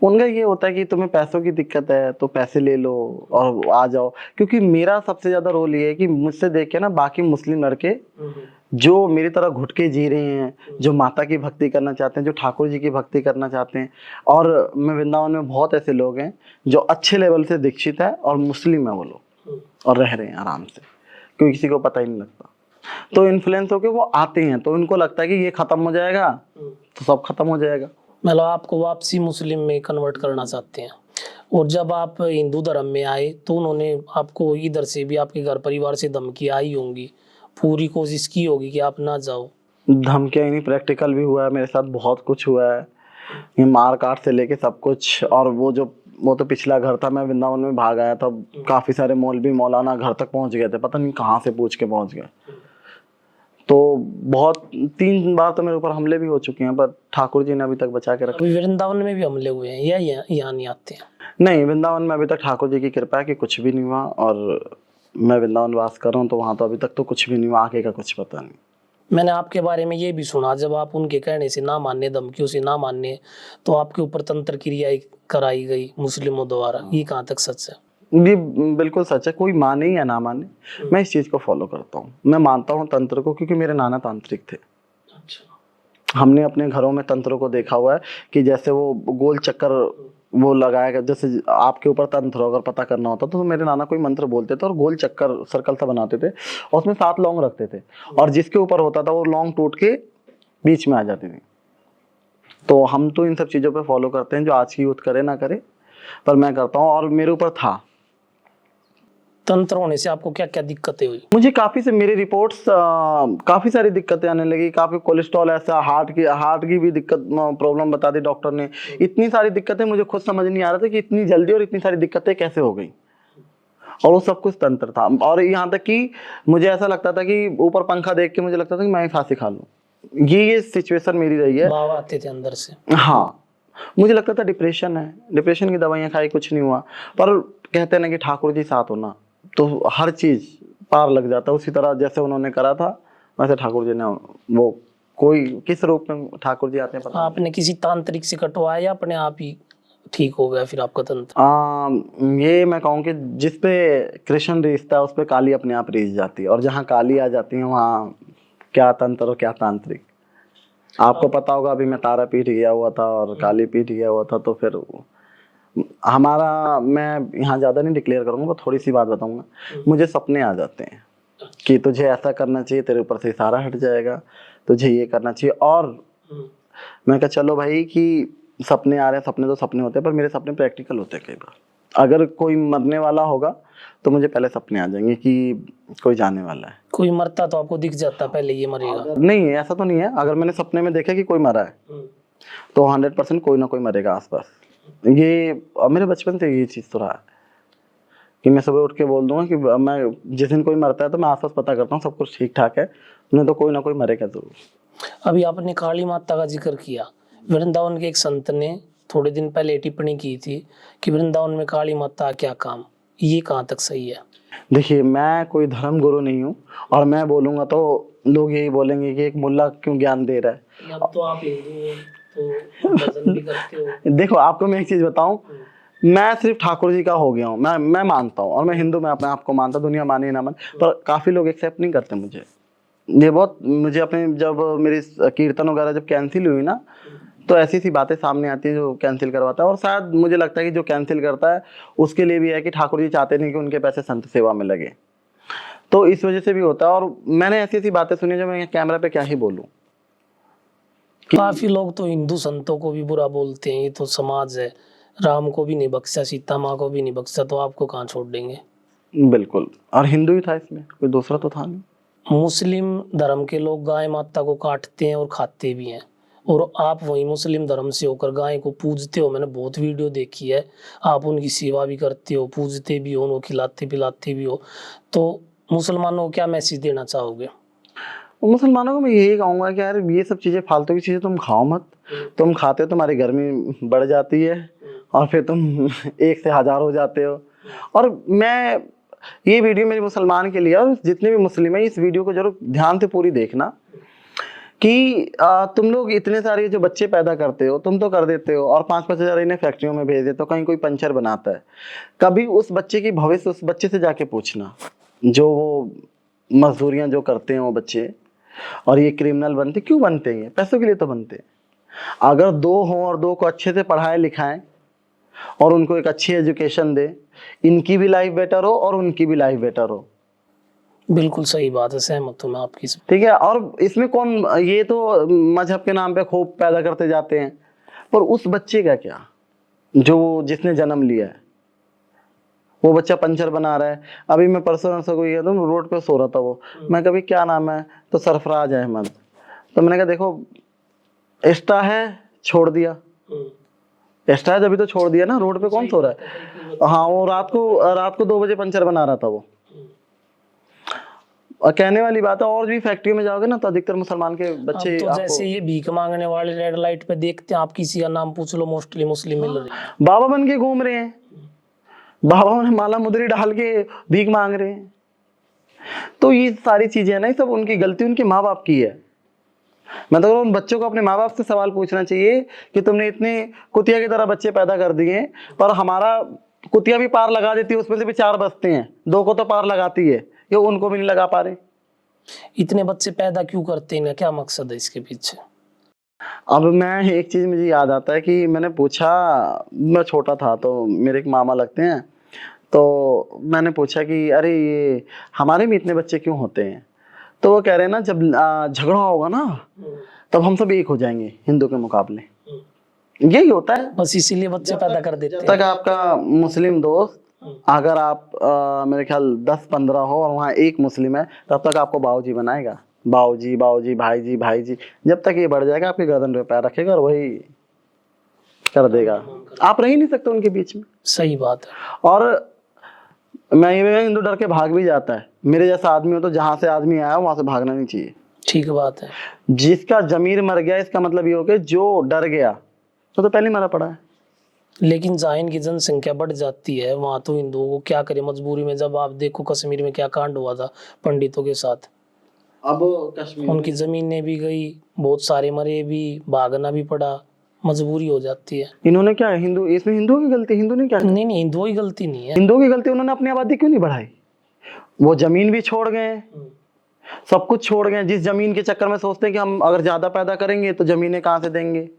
उनका ये होता है कि तुम्हें पैसों की दिक्कत है तो पैसे ले लो और आ जाओ, क्योंकि मेरा सबसे ज्यादा रोल ये है कि मुझसे देख के ना बाकी मुस्लिम लड़के जो मेरी तरह घुट के जी रहे हैं, जो माता की भक्ति करना चाहते हैं, जो ठाकुर जी की भक्ति करना चाहते हैं, और मैं वृंदावन में बहुत ऐसे लोग हैं जो अच्छे लेवल से दीक्षित है और मुस्लिम है वो लोग, और रह रहे हैं आराम से, क्योंकि किसी को पता ही नहीं लगता। तो इन्फ्लुएंस होके वो आते हैं तो उनको लगता है कि ये खत्म हो जाएगा तो सब खत्म हो जाएगा, मतलब आपको वापसी मुस्लिम में कन्वर्ट करना चाहते हैं। और जब आप हिंदू धर्म में आए तो उन्होंने आपको इधर से भी, आपके घर परिवार से धमकी आई होंगी, पूरी कोशिश की होगी कि आप ना जाओ? धमकियाँ ही नहीं, प्रैक्टिकल भी हुआ है मेरे साथ, बहुत कुछ हुआ है, ये मार काट से लेके सब कुछ। और वो तो पिछला घर था, मैं वृंदावन में भाग आया था, काफी सारे मौलवी मौलाना घर तक पहुंच गए थे, पता नहीं कहाँ से पूछ के पहुंच गए। तो बहुत 3 बार तो मेरे ऊपर हमले भी हो चुके हैं, पर ठाकुर जी ने अभी तक बचा के रखा। वृंदावन में भी हमले हुए हैं या यहाँ नहीं आते हैं? नहीं, वृंदावन में अभी तक ठाकुर जी की कृपा है कि कुछ भी नहीं हुआ, और मैं वृंदावन वास कर रहा हूँ तो वहाँ तो अभी तक तो कुछ भी नहीं हुआ, आगे का कुछ पता नहीं। मैंने आपके बारे में ये भी सुना, जब आप उनके कहने से ना मानने, धमकियों से ना मानने, तो आपके ऊपर तंत्र क्रिया कराई गई मुस्लिमों द्वारा, ये कहाँ तक सच है? जी बिल्कुल सच है, कोई माने या ना माने, मैं इस चीज को फॉलो करता हूँ। मैं मानता हूँ तंत्र को, क्योंकि मेरे नाना तांत्रिक थे। अच्छा। हमने अपने घरों में तंत्रों को देखा हुआ है कि जैसे वो गोल चक्कर वो लगाएगा, जैसे आपके ऊपर तंत्र अगर पता करना होता तो मेरे नाना कोई मंत्र बोलते थे और गोल चक्कर सर्कल सा बनाते थे और उसमें 7 लौंग रखते थे, और जिसके ऊपर होता था वो लौंग टूट के बीच में आ जाती थी। तो हम तो इन सब चीज़ों पे फॉलो करते हैं जो आज की यूथ करे ना करे, पर मैं करता हूँ और मेरे ऊपर था। तंत्र होने से आपको क्या क्या दिक्कतें हुई? मुझे काफ़ी से मेरी रिपोर्ट्स काफ़ी सारी दिक्कतें आने लगी, काफ़ी कोलेस्ट्रॉल, ऐसा हार्ट की भी दिक्कत प्रॉब्लम बता दी डॉक्टर ने। इतनी सारी दिक्कतें, मुझे खुद समझ नहीं आ रहा था कि इतनी जल्दी और इतनी सारी दिक्कतें कैसे हो गई, और वो सब कुछ तंत्र था। और यहाँ तक कि मुझे ऐसा लगता था कि ऊपर पंखा देख के मुझे लगता था कि मैं ही फांसी खा लूँ। ये सिचुएशन मेरी रही है। भाव आते थे अंदर से। हाँ, मुझे लगता था डिप्रेशन है, डिप्रेशन की दवाइयाँ खाई, कुछ नहीं हुआ। पर कहते हैं ना कि ठाकुर जी साथ होना, तो हर चीज़ पार लग जाता है। उसी तरह जैसे उन्होंने करा था वैसे ठाकुर जी ने, वो कोई किस रूप में ठाकुर जी आते हैं पता आपने किसी तांत्रिक से कटवाया या अपने आप ही ठीक हो गया फिर आपका तंत्र? ये मैं कहूँ कि जिस पे कृष्ण रीझता है उस पे काली अपने आप रीझ जाती है, और जहाँ काली आ जाती है वहाँ क्या तंत्र और क्या तांत्रिक। आपको पता होगा, अभी मैं तारापीठ गया हुआ था और काली पीठ गया हुआ था, तो फिर हमारा, मैं यहाँ ज़्यादा नहीं डिक्लेयर करूँगा, पर थोड़ी सी बात बताऊँगा। मुझे सपने आ जाते हैं कि तुझे ऐसा करना चाहिए, तेरे ऊपर से सारा हट जाएगा, तुझे ये करना चाहिए। और मैं कहा चलो भाई कि सपने आ रहे हैं, सपने तो सपने होते हैं, पर मेरे सपने प्रैक्टिकल होते हैं कई बार। अगर कोई मरने वाला होगा तो मुझे पहले सपने आ जाएंगे कि कोई जाने वाला है। कोई मरता तो आपको दिख जाता पहले ये मरेगा? नहीं, ऐसा तो नहीं है। अगर मैंने सपने में देखा कि कोई मरा है तो 100% कोई ना कोई मरेगा आसपास। ये मेरे बचपन से ये चीज़ तो रहा है कि मैं सुबह उठ के बोल दूंगा कि मैं जिस दिन कोई मरता है तो मैं आसपास पता करता हूँ सब कुछ ठीक ठाक है, नहीं तो कोई ना कोई मरेगा जरूर। अभी आपने काली माता का जिक्र किया। वृंदावन के एक संत ने थोड़े दिन पहले टिप्पणी की थी कि वृंदावन में काली माता क्या काम, ये कहाँ तक सही है? देखिए, मैं कोई धर्म गुरु नहीं हूँ, और मैं बोलूँगा तो लोग यही बोलेंगे कि एक मुल्ला क्यों ज्ञान दे रहा है। अब तो आप हिंदू हो तो भजन भी करते हो। देखो, आपको मैं एक चीज़ बताऊँ, मैं सिर्फ ठाकुर जी का हो गया हूँ। मैं मानता हूँ, और मैं हिंदू, मैं अपने आप को मानता, दुनिया माने ना माने, पर काफ़ी लोग एक्सेप्ट नहीं करते मुझे। ये बहुत, मुझे अपने, जब मेरी कीर्तन वगैरह जब कैंसिल हुई ना, तो ऐसी सी बातें सामने आती हैं जो कैंसिल करवाता है। और शायद मुझे लगता है कि जो कैंसिल करता है उसके लिए भी है कि ठाकुर जी चाहते नहीं कि उनके पैसे संत सेवा में लगे, तो इस वजह से भी होता है। और मैंने ऐसी ऐसी बातें सुनी जो मैं कैमरा पे क्या ही बोलूं। काफी लोग तो हिंदू संतों को भी बुरा बोलते हैं, ये तो समाज है, राम को भी नहीं बख्शा, सीता माँ को भी नहीं बख्शा, तो आपको कहाँ छोड़ देंगे? बिल्कुल, और हिंदू ही था, इसमें कोई दूसरा तो था नहीं। मुस्लिम धर्म के लोग गाय माता को काटते हैं और खाते भी हैं, और आप वही मुस्लिम धर्म से होकर गाय को पूजते हो। मैंने बहुत वीडियो देखी है, आप उनकी सेवा भी करते हो, पूजते भी हो, उनको खिलाते पिलाते भी हो। तो मुसलमानों को क्या मैसेज देना चाहोगे? मुसलमानों को मैं यही कहूँगा कि यार ये सब चीज़ें, फालतू की चीज़ें तुम खाओ मत। तुम खाते हो तुम्हारी गर्मी बढ़ जाती है, और फिर तुम एक से हजार हो जाते हो। और मैं, ये वीडियो मेरी मुसलमान के लिए, और जितने भी मुस्लिम हैं इस वीडियो को जरूर ध्यान से पूरी देखना कि तुम लोग इतने सारे जो बच्चे पैदा करते हो, तुम तो कर देते हो, और 5-5 हजार इन्हें फैक्ट्रियों में भेज देते हो, कहीं कोई पंचर बनाता है। कभी उस बच्चे की भविष्य उस बच्चे से जाके पूछना, जो वो मजदूरियां जो करते हैं वो बच्चे, और ये क्रिमिनल बनते क्यों बनते हैं? पैसों के लिए तो बनते हैं। अगर दो हों और दो को अच्छे से पढ़ाएं लिखाएं और उनको एक अच्छी एजुकेशन दे, इनकी भी लाइफ बेटर हो और उनकी भी लाइफ बेटर हो। बिल्कुल सही बात है, सहमत हूँ मैं आपकी। ठीक है, और इसमें कौन, ये तो मजहब के नाम पे खूब पैदा करते जाते हैं, पर उस बच्चे का क्या जो जिसने जन्म लिया है? वो बच्चा पंचर बना रहा है। अभी मैं परसों को गया तो रोड पे सो रहा था वो, मैं कभी क्या नाम है, तो सरफराज अहमद। तो मैंने कहा देखो, एक्स्ट्रा है छोड़ दिया, एक्स्ट्रा है जब तो छोड़ दिया ना, रोड पे कौन सो रहा है? हाँ, वो रात को 2 बजे पंचर बना रहा था वो। और कहने वाली बात है, और भी फैक्ट्री में जाओगे ना तो अधिकतर मुसलमान के बच्चे तो जैसे ये भीख मांगने वाले रेड लाइट पे देखते हैं, आप किसी का नाम पूछ लो, मोस्टली मुस्लिम मिल रहे हैं, बाबा बन के घूम रहे हैं, बाबा ने माला मुद्री डाल के भीख मांग रहे हैं। तो ये सारी चीजें है ना, ये सब उनकी गलती उनके माँ बाप की है। मैं तो उन बच्चों को अपने माँ बाप से सवाल पूछना चाहिए कि तुमने इतने कुतिया की तरह बच्चे पैदा कर दिए, पर हमारा कुतिया भी पार लगा देती है, उसमें से भी 4 बचते हैं, 2 को तो पार लगाती है, ये उनको भी नहीं लगा पा रहे। इतने बच्चे पैदा क्यों करते हैं, क्या मकसद है इसके पीछे? अब मैं, एक चीज मुझे याद आता है कि मैंने पूछा, मैं छोटा था तो मेरे एक मामा लगते हैं, तो मैंने पूछा कि अरे ये हमारे में इतने बच्चे क्यों होते हैं? तो वो कह रहे हैं ना, जब झगड़ा होगा ना तब हम सब एक हो जाएंगे हिंदू के मुकाबले। यही होता है। बस इसीलिए बच्चे पैदा कर देते जब हैं। तक आपका मुस्लिम दोस्त, अगर आप मेरे ख्याल 10-15 हो और वहाँ एक मुस्लिम है, तब तक आपको बाऊजी बनाएगा, बाऊजी बाऊजी, भाईजी भाईजी। जब तक ये बढ़ जाएगा आपके गर्दन पे पैर रखेगा और वही कर देगा। आप रह ही नहीं सकते उनके बीच में। सही बात है। और मैं ये हिंदू डर के भाग भी जाता है। मेरे जैसा आदमी हो तो जहां से आदमी आया वहां से भागना नहीं चाहिए। ठीक बात है। जिसका जमीर मर गया, इसका मतलब ये हो गया जो डर गया तो पहले मरा पड़ा है। लेकिन जहाँ इनकी जनसंख्या बढ़ जाती है वहां तो हिंदुओं को क्या करे मजबूरी में। जब आप देखो कश्मीर में क्या कांड हुआ था पंडितों के साथ, अब कश्मीर उनकी जमीनें भी गई, बहुत सारे मरे भी, भागना भी पड़ा, मजबूरी हो जाती है। इन्होंने क्या है, हिंदू, इसमें हिंदुओं की गलती, हिंदू ने क्या किया? नहीं नहीं, हिंदुओं की गलती नहीं है। हिंदुओं की गलती, उन्होंने अपनी आबादी क्यों नहीं बढ़ाई? वो जमीन भी छोड़ गए, सब कुछ छोड़ गए। जिस जमीन के चक्कर में सोचते हैं कि हम अगर ज्यादा पैदा करेंगे तो जमीनें कहाँ से देंगे,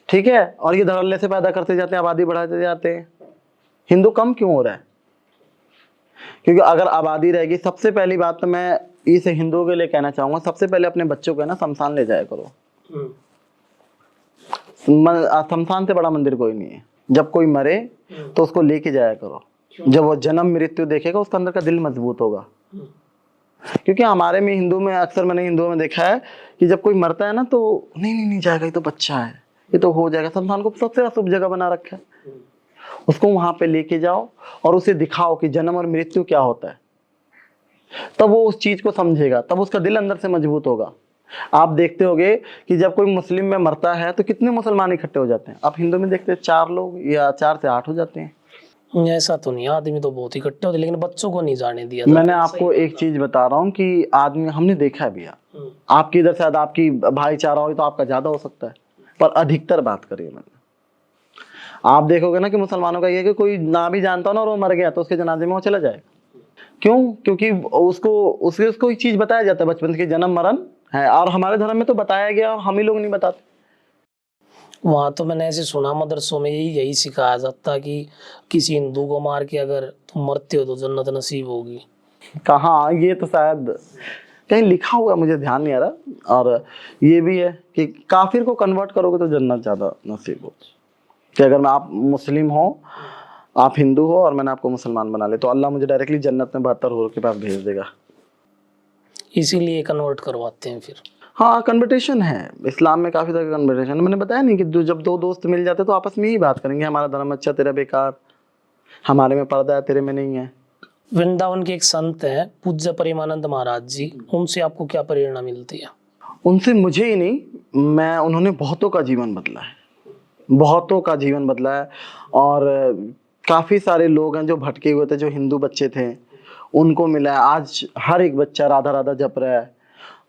ठीक है, और ये धड़ल्ले से पैदा करते जाते हैं, आबादी बढ़ाते जाते हैं। हिंदू कम क्यों हो रहा है? क्योंकि अगर आबादी रहेगी, सबसे पहली बात तो मैं इस हिंदुओं के लिए कहना चाहूंगा, सबसे पहले अपने बच्चों को ना शमशान ले जाया करो। शमशान से बड़ा मंदिर कोई नहीं है। जब कोई मरे तो उसको लेके जाया करो। जब वो जन्म मृत्यु देखेगा उसके अंदर का दिल मजबूत होगा। क्योंकि हमारे में हिंदू में अक्सर मैंने हिंदुओं में देखा है कि जब कोई मरता है ना तो नहीं जाएगा, ये तो बच्चा है, ये तो हो जाएगा। शमशान को सबसे अशुभ जगह बना रखा है। उसको वहां पे लेके जाओ और उसे दिखाओ कि जन्म और मृत्यु क्या होता है, तब वो उस चीज को समझेगा, तब उसका दिल अंदर से मजबूत होगा। आप देखते होगे कि जब कोई मुस्लिम में मरता है तो कितने मुसलमान इकट्ठे हो जाते हैं। आप हिंदू में देखते हैं 4 लोग या 4 से 8 हो जाते हैं। ऐसा तो नहीं, आदमी तो बहुत इकट्ठे होते, लेकिन बच्चों को नहीं जाने दिया। मैंने आपको एक चीज बता रहा हूँ कि आदमी, हमने देखा है भैया, आपकी इधर शायद आपकी भाईचारा हो तो आपका ज्यादा हो सकता है, पर अधिकतर बात करिए मैंने, आप देखोगे ना कि मुसलमानों का ये है कि कोई ना भी जानता हो ना और वो मर गया तो उसके जनाजे में वो चला जाएगा। क्यों? क्योंकि उसको एक चीज बताया जाता है बचपन से, जन्म मरण है। और हमारे धर्म में तो बताया गया, हम ही लोग नहीं बताते। वहां तो मैंने ऐसे सुना मदरसों में यही सिखाया जाता कि किसी हिंदू को मार के अगर तुम मरते हो तो जन्नत नसीब होगी। कहाँ, ये तो शायद कहीं लिखा हुआ, मुझे ध्यान नहीं आ रहा। और ये भी है कि काफिर को कन्वर्ट करोगे तो जन्नत ज्यादा नसीब होगी। कि अगर आप मुस्लिम हो, आप हिंदू हो और मैंने आपको मुसलमान बना ले तो अल्लाह मुझे डायरेक्टली जन्नत में 72 हूर के पास भेज देगा। इसीलिए कन्वर्ट करवाते हैं फिर। हाँ, कन्वर्टेशन है इस्लाम में, काफी तरह का कन्वर्टेशन। मैंने बताया नहीं कि जब 2 दोस्त मिल जाते तो आपस में ही बात करेंगे, हमारा धर्म अच्छा तेरा बेकार, हमारे में पर्दा है तेरे में नहीं है। वृंदावन के एक संत हैं पूज्य प्रेमानंद महाराज जी, उनसे आपको क्या प्रेरणा मिलती है? उनसे मुझे ही नहीं, उन्होंने बहुतों का जीवन बदला है, बहुतों का जीवन बदला है। और काफ़ी सारे लोग हैं जो भटके हुए थे, जो हिंदू बच्चे थे, उनको मिला है। आज हर एक बच्चा राधा राधा जप रहा है,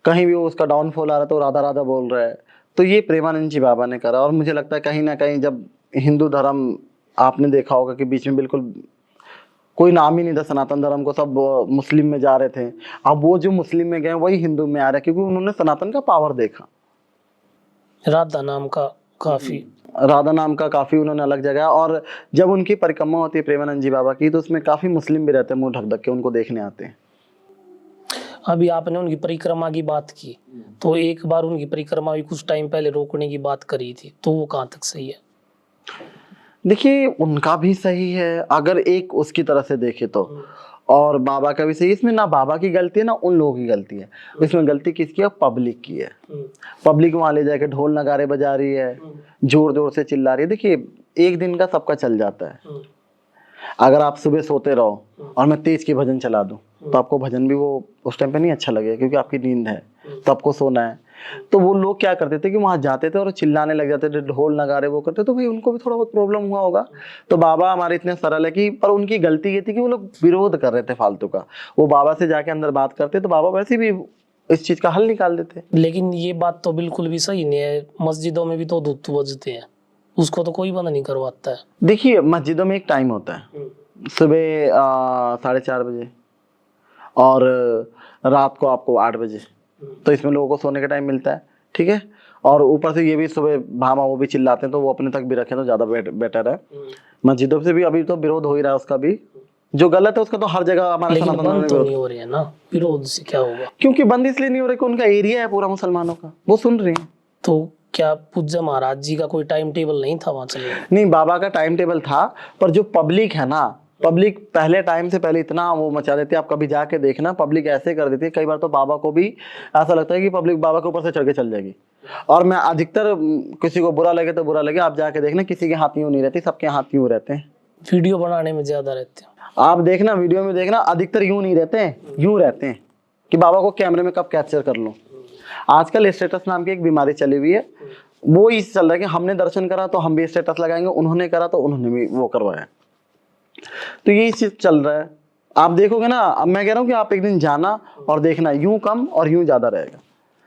कहीं भी वो उसका डाउनफॉल आ रहा है तो राधा राधा बोल रहा है। तो ये प्रेमानंद जी बाबा ने करा। और मुझे लगता है कहीं ना कहीं जब हिंदू धर्म, आपने देखा होगा कि बीच में बिल्कुल कोई नाम ही नहीं था सनातन धर्म को, सब मुस्लिम में जा रहे थे। अब वो जो मुस्लिम में गए वही हिंदू में आ रहे हैं, क्योंकि उन्होंने सनातन का पावर देखा। राधा नाम का काफी उन्होंने अलग जगह। और जब उनकी परिक्रमा होती है प्रेमानंद जी बाबा की, तो उसमें काफी मुस्लिम भी रहते हैं, मुंह ढक ढक के उनको देखने आते हैं। अभी आपने उनकी परिक्रमा की बात की, तो एक बार उनकी परिक्रमा भी कुछ टाइम पहले रोकने की बात करी थी, तो वो कहाँ तक सही है? देखिए, उनका भी सही है अगर एक उसकी तरह से देखे तो, और बाबा का भी सही। इसमें ना बाबा की गलती है ना उन लोगों की गलती है, इसमें गलती किसकी है? पब्लिक की है। पब्लिक वहां ले जाके ढोल नगारे बजा रही है, जोर जोर से चिल्ला रही है। देखिए, एक दिन का सबका चल जाता है। अगर आप सुबह सोते रहो और मैं तेज के भजन चला दूं तो आपको भजन भी वो उस टाइम पे नहीं अच्छा लगेगा, क्योंकि आपकी नींद है तो आपको सोना है। तो वो लोग क्या करते थे कि वहां जाते थे और चिल्लाने लग जाते थे, ढोल नगारे वो करते, तो भाई उनको भी थोड़ा बहुत प्रॉब्लम हुआ होगा। तो बाबा हमारे इतने सरल है कि, पर उनकी गलती ये थी कि वो लोग विरोध कर रहे थे फालतू का। वो बाबा से जाके अंदर बात करते तो बाबा वैसे भी इस चीज का हल निकाल देते। लेकिन ये बात तो बिल्कुल भी सही नहीं है, मस्जिदों में भी तो धूप बजते हैं, उसको तो कोई बंद नहीं करवाता है। देखिए, मस्जिदों में एक टाइम होता है, सुबह 4:30 बजे और रात को आपको 8 बजे, तो इसमें लोगों को सोने का टाइम मिलता है, ठीक है। और ऊपर से ये भी सुबह भामा वो भी चिल्लाते हैं, तो वो अपने तक भी रखें तो ज़्यादा बेटर है। मस्जिदों से भी अभी तो विरोध हो ही रहा है उसका भी, जो गलत है उसका तो हर जगह हमारे लेकिन सनातन धर्म बंद में तो विरोध। नहीं हो रहे हैं ना, विरोध से क्या होगा? क्योंकि बंद इसलिए नहीं हो रही कि उनका एरिया है पूरा मुसलमानों का, वो सुन रहे हैं। तो क्या पूज्य महाराज जी का कोई टाइम टेबल नहीं था वहां चलने? नहीं, बाबा का टाइम टेबल था, पर जो पब्लिक है ना, पब्लिक पहले टाइम से पहले इतना वो मचा देती है, आप कभी जाके देखना, पब्लिक ऐसे कर देती है कई बार तो बाबा को भी ऐसा लगता है कि पब्लिक बाबा के ऊपर से चढ़ के चल जाएगी। और मैं अधिकतर किसी को बुरा लगे तो बुरा लगे, आप जाके देखना किसी के हाथ यूं नहीं रहती, सबके हाथ यूं रहते हैं। वीडियो बनाने में ज्यादा रहते हैं। आप देखना वीडियो में देखना, अधिकतर यूं नहीं रहते हैं, यूं रहते हैं कि बाबा को कैमरे में कब कैप्चर कर लूं। आजकल स्टेटस नाम की एक बीमारी चली हुई है, वो इस चल रहा है कि हमने दर्शन करा तो हम भी स्टेटस लगाएंगे, उन्होंने करा तो उन्होंने भी वो करवाया। तो यही चीज चल रहा है। आप देखोगे ना, अब मैं कह रहा हूँ कि आप एक दिन जाना और देखना, यूं कम और यूं ज्यादा रहेगा।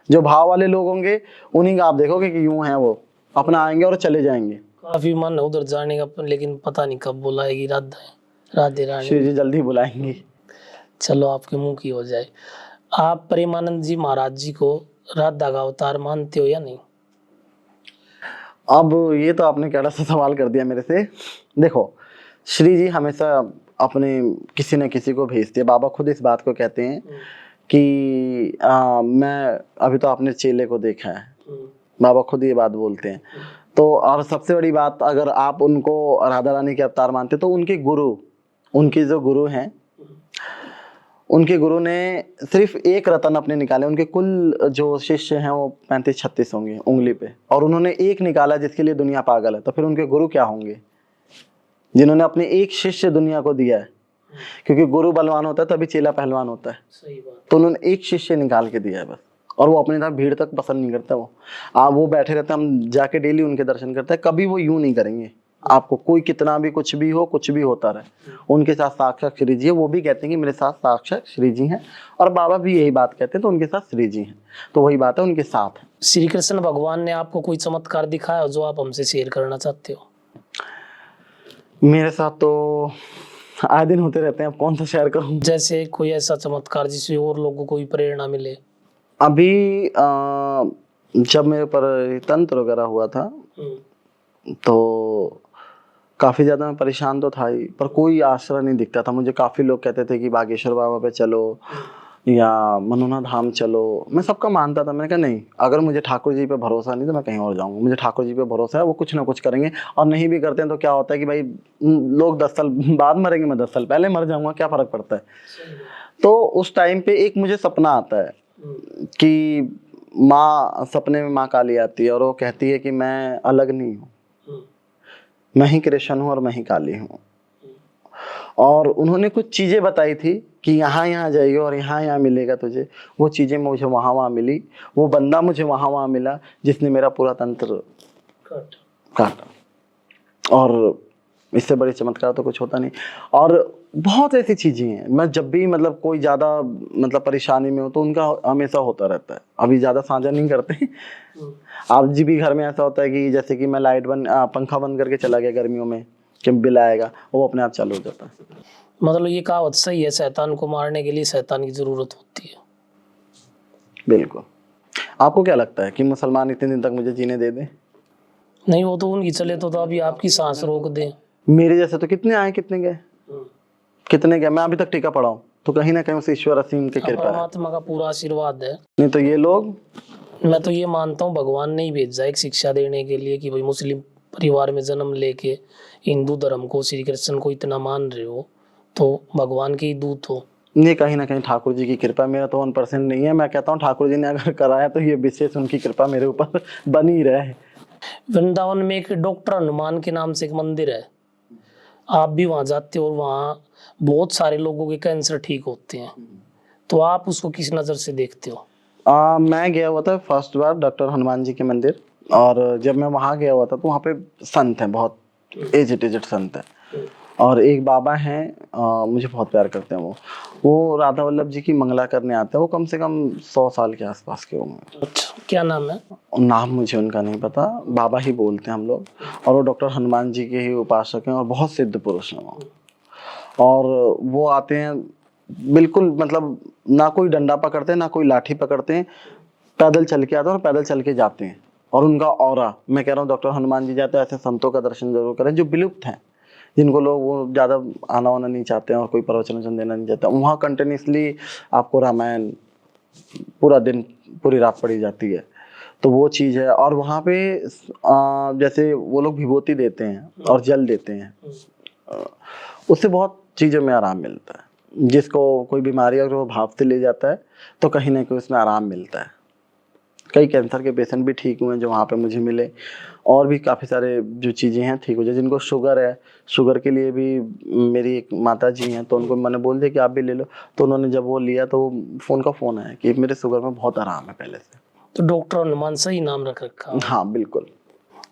जो भाव वाले लोग होंगे उन्हीं का आप देखोगे कि यूं है, वो अपना आएंगे और चले जाएंगे। काफी मन है उधर जाने का, लेकिन पता नहीं कब बुलाएगी राधे रानी। श्री जी जल्दी बुलाएंगे। चलो आपके मुंह की हो जाए। आप प्रेमानंद जी महाराज जी को राधा का अवतार मानते हो या नहीं? अब ये तो आपने कैसा सा सवाल कर दिया मेरे से। देखो, श्री जी हमेशा अपने किसी न किसी को भेजते हैं। बाबा खुद इस बात को कहते हैं कि मैं अभी तो आपने चेले को देखा है, बाबा खुद ये बात बोलते हैं। तो और सबसे बड़ी बात, अगर आप उनको राधा रानी के अवतार मानते तो उनके गुरु, उनके जो गुरु हैं, उनके गुरु ने सिर्फ एक रतन अपने निकाले। उनके कुल जो शिष्य हैं वो 35-36 होंगे उंगली पे, और उन्होंने एक निकाला जिसके लिए दुनिया पागल है। तो फिर उनके गुरु क्या होंगे, जिन्होंने अपने एक शिष्य दुनिया को दिया है। क्योंकि गुरु बलवान होता है तभी चेला पहलवान होता है। सही बात। तो उन्होंने एक शिष्य निकाल के दिया है बस, और वो अपने तरफ भीड़ तक पसंद नहीं करता। वो बैठे रहते हैं, हम जाके डेली उनके दर्शन करते हैं। कभी वो यूं नहीं करेंगे आपको, कोई कितना भी कुछ भी हो, कुछ भी होता रहे, उनके साथ साक्षात श्री जी है। वो भी कहते हैं कि मेरे साथ साक्षात श्री जी हैं, और बाबा भी यही बात कहते हैं, तो उनके साथ श्री जी हैं। तो वही बात है, उनके साथ है। श्री कृष्ण भगवान ने आपको कोई चमत्कार दिखाया जो आप हमसे शेयर करना चाहते हो? मेरे साथ तो आए दिन होते रहते हैं, अब कौन सा शेयर करूं। जैसे कोई ऐसा चमत्कार जिससे और लोगों को भी प्रेरणा मिले। अभी जब मेरे पर तंत्र वगैरह हुआ था तो काफ़ी ज़्यादा मैं परेशान तो था ही, पर कोई आसरा नहीं दिखता था मुझे। काफ़ी लोग कहते थे कि बागेश्वर बाबा पे चलो या मनोना धाम चलो, मैं सबका मानता था। मैंने कहा नहीं, अगर मुझे ठाकुर जी पे भरोसा नहीं तो मैं कहीं और जाऊंगा। मुझे ठाकुर जी पे भरोसा है, वो कुछ ना कुछ करेंगे। और नहीं भी करते हैं तो क्या होता है कि भाई लोग 10 साल बाद मरेंगे, मैं 10 साल पहले मर जाऊंगा, क्या फ़र्क पड़ता है। तो उस टाइम पे एक मुझे सपना आता है कि माँ, सपने में माँ काली आती है और वो कहती है कि मैं अलग नहीं हूँ, मैं ही कृष्ण हूँ और मैं ही काली हूँ। और उन्होंने कुछ चीज़ें बताई थी कि यहाँ यहाँ जाइए और यहाँ यहाँ मिलेगा तुझे। वो चीज़ें मुझे वहाँ वहाँ मिली, वो बंदा मुझे वहाँ वहाँ मिला जिसने मेरा पूरा तंत्र काटा। और इससे बड़े चमत्कार तो कुछ होता नहीं। और बहुत ऐसी चीज़ें हैं, मैं जब भी मतलब कोई ज़्यादा मतलब परेशानी में हो तो उनका हमेशा होता रहता है। अभी ज़्यादा साझा नहीं करते। आप जी भी घर में ऐसा होता है कि जैसे कि मैं पंखा बंद करके चला गया गर्मियों में कि बिल आएगा, वो अपने आप चालू हो जाता है। मतलब ये कहावत सही है, शैतान को मारने के लिए शैतान की जरूरत होती है। बिल्कुल। आपको क्या लगता है कि मुसलमान इतने दिन तक मुझे जीने दे दें? नहीं, वो तो उनकी चले तो अभी आपकी सांस रोक दे। मेरे जैसे तो कितने आए, कितने गए, कितने गए। मैं अभी तक टीका पढ़ा हूँ, तो कहीं ना कहीं उस ईश्वर असीम की कृपा है। परमात्मा का पूरा आशीर्वाद है। नहीं तो ये लोग, मैं तो ये मानता हूँ भगवान ने ही भेजा एक शिक्षा देने के लिए कि भाई मुस्लिम परिवार में जन्म लेके हिंदू धर्म को, श्री कृष्ण को इतना मान रहे हो तो भगवान के ही दूत हो। ये कहीं ना कहीं ठाकुर जी की कृपा। मेरा तो 1% नहीं है। मैं कहता हूँ ठाकुर जी ने अगर कराया तो ये विशेष उनकी कृपा मेरे ऊपर बनी रहे। वृंदावन में एक डॉक्टर हनुमान के नाम से एक मंदिर है, आप भी वहाँ जाते हो और वहाँ बहुत सारे लोगों के कैंसर ठीक होते हैं, तो आप उसको किस नज़र से देखते हो? मैं गया हुआ था फर्स्ट बार डॉक्टर हनुमान जी के मंदिर, और जब मैं वहाँ गया हुआ था तो वहाँ पे संत हैं, बहुत एजेड संत हैं। और एक बाबा हैं, मुझे बहुत प्यार करते हैं। वो राधा वल्लभ जी की मंगला करने आते हैं। वो कम से कम 100 साल के आसपास के होंगे। अच्छा, क्या नाम है? नाम मुझे उनका नहीं पता, बाबा ही बोलते हैं हम लोग। और वो डॉक्टर हनुमान जी के ही उपासक हैं और बहुत सिद्ध पुरुष हैं वो। और वो आते हैं, बिल्कुल मतलब ना कोई डंडा पकड़ते हैं ना कोई लाठी पकड़ते हैं, पैदल चल के आते हैं और पैदल चल के जाते हैं। और उनका ऑरा, मैं कह रहा हूँ डॉक्टर हनुमान जी जाते हैं, ऐसे संतों का दर्शन जरूर करें जो विलुप्त हैं, जिनको लोग वो ज़्यादा आना वाना नहीं चाहते हैं और कोई प्रवचन वचन देना नहीं चाहता, वहाँ कंटिन्यूसली आपको रामायण पूरा दिन पूरी रात पढ़ी जाती है। तो वो चीज़ है। और वहाँ पे जैसे वो लोग विभूति देते हैं और जल देते हैं, उससे बहुत चीज़ों में आराम मिलता है। जिसको कोई बीमारी अगर वो भाप से ले जाता है तो कहीं ना कहीं उसमें आराम मिलता है। कई कैंसर के पेशेंट भी ठीक हुए हैं जो वहाँ पे मुझे मिले, और भी काफ़ी सारे जो चीज़ें हैं ठीक हो जाए। जिनको शुगर है, शुगर के लिए भी मेरी एक माता जी हैं, तो उनको मैंने बोल दिया कि आप भी ले लो। तो उन्होंने जब वो लिया तो फ़ोन आया कि मेरे शुगर में बहुत आराम है पहले से। तो डॉक्टर हनुमान से ही नाम रख रखा है। हाँ बिल्कुल।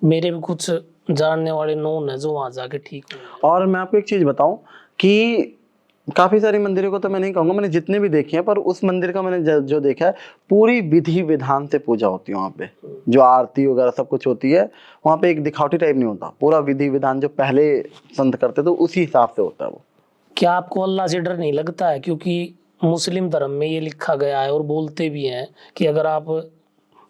मेरे भी कुछ जानने वाले नोन है जो वहाँ जाके ठीक हुए। और मैं आपको एक चीज़ बताऊँ कि काफ़ी सारी मंदिरों को तो मैं नहीं कहूँगा, मैंने जितने भी देखे हैं, पर उस मंदिर का मैंने जो देखा है, पूरी विधि विधान से पूजा होती है वहाँ पे। जो आरती वगैरह सब कुछ होती है वहाँ पे, एक दिखावटी टाइप नहीं होता, पूरा विधि विधान जो पहले संत करते तो उसी हिसाब से होता है वो। क्या आपको अल्लाह से डर नहीं लगता है? क्योंकि मुस्लिम धर्म में ये लिखा गया है और बोलते भी हैं कि अगर आप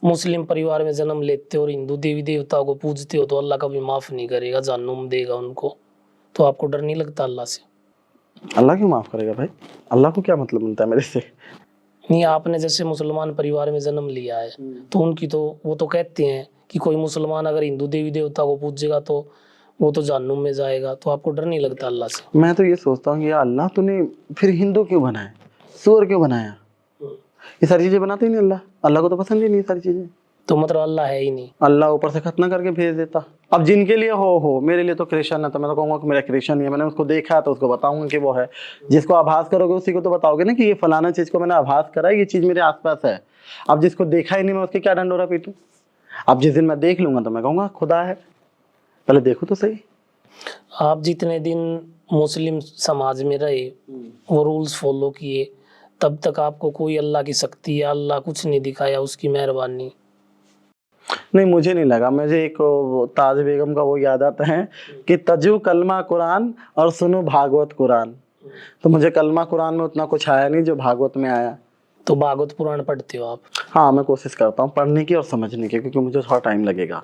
मुस्लिम परिवार में जन्म लेते हो और हिंदू देवी देवताओं को पूजते हो तो अल्लाह कभी माफ नहीं करेगा, जहन्नुम देगा उनको। तो आपको डर नहीं लगता अल्लाह से? अल्लाह क्यों माफ़ करेगा भाई? अल्लाह को क्या मतलब मिलता है मेरे से? नहीं, आपने जैसे मुसलमान परिवार में जन्म लिया है तो उनकी तो वो तो कहते हैं कि कोई मुसलमान अगर हिंदू देवी देवता को पूजेगा तो वो तो जहन्नुम में जाएगा। तो आपको डर नहीं लगता अल्लाह से? मैं तो ये सोचता हूँ कि या अल्लाह तूने फिर हिंदू क्यों बनाया, सूअर क्यों बनाया? ये सारी चीज़ें बनाते ही नहीं अल्लाह। अल्लाह को तो पसंद ही नहीं ये सारी चीज़ें। तो मतलब अल्लाह है ही नहीं? अल्लाह ऊपर से खतना करके भेज देता। अब जिनके लिए हो, मेरे लिए तो क्रिश्चियन है, तो मैं तो कहूँगा कि मेरा क्रिश्चियन ही है। मैंने उसको देखा है तो उसको बताऊंगा कि वो है। जिसको आभास करोगे उसी को तो बताओगे ना कि ये फलाना चीज़ को मैंने आभास करा है, ये चीज़ मेरे आसपास है। अब जिसको देखा ही नहीं, मैं उसके क्या डंडोरा पीटूं? अब जिस दिन मैं देख लूंगा तो मैं कहूँगा खुदा है, पहले देखो तो सही। आप जितने दिन मुस्लिम समाज में रहे, वो रूल्स फॉलो किए, तब तक आपको कोई अल्लाह की शक्ति या अल्लाह कुछ नहीं दिखाया, उसकी मेहरबानी? नहीं, मुझे नहीं लगा। मुझे एक ताज बेगम का वो याद आता है कि तजु कलमा कुरान और सुनो भागवत कुरान। तो मुझे कलमा कुरान में उतना कुछ आया नहीं जो भागवत में आया। तो भागवत पुराण पढ़ते हो आप? हाँ, मैं कोशिश करता हूँ पढ़ने की और समझने की, क्योंकि मुझे थोड़ा टाइम लगेगा।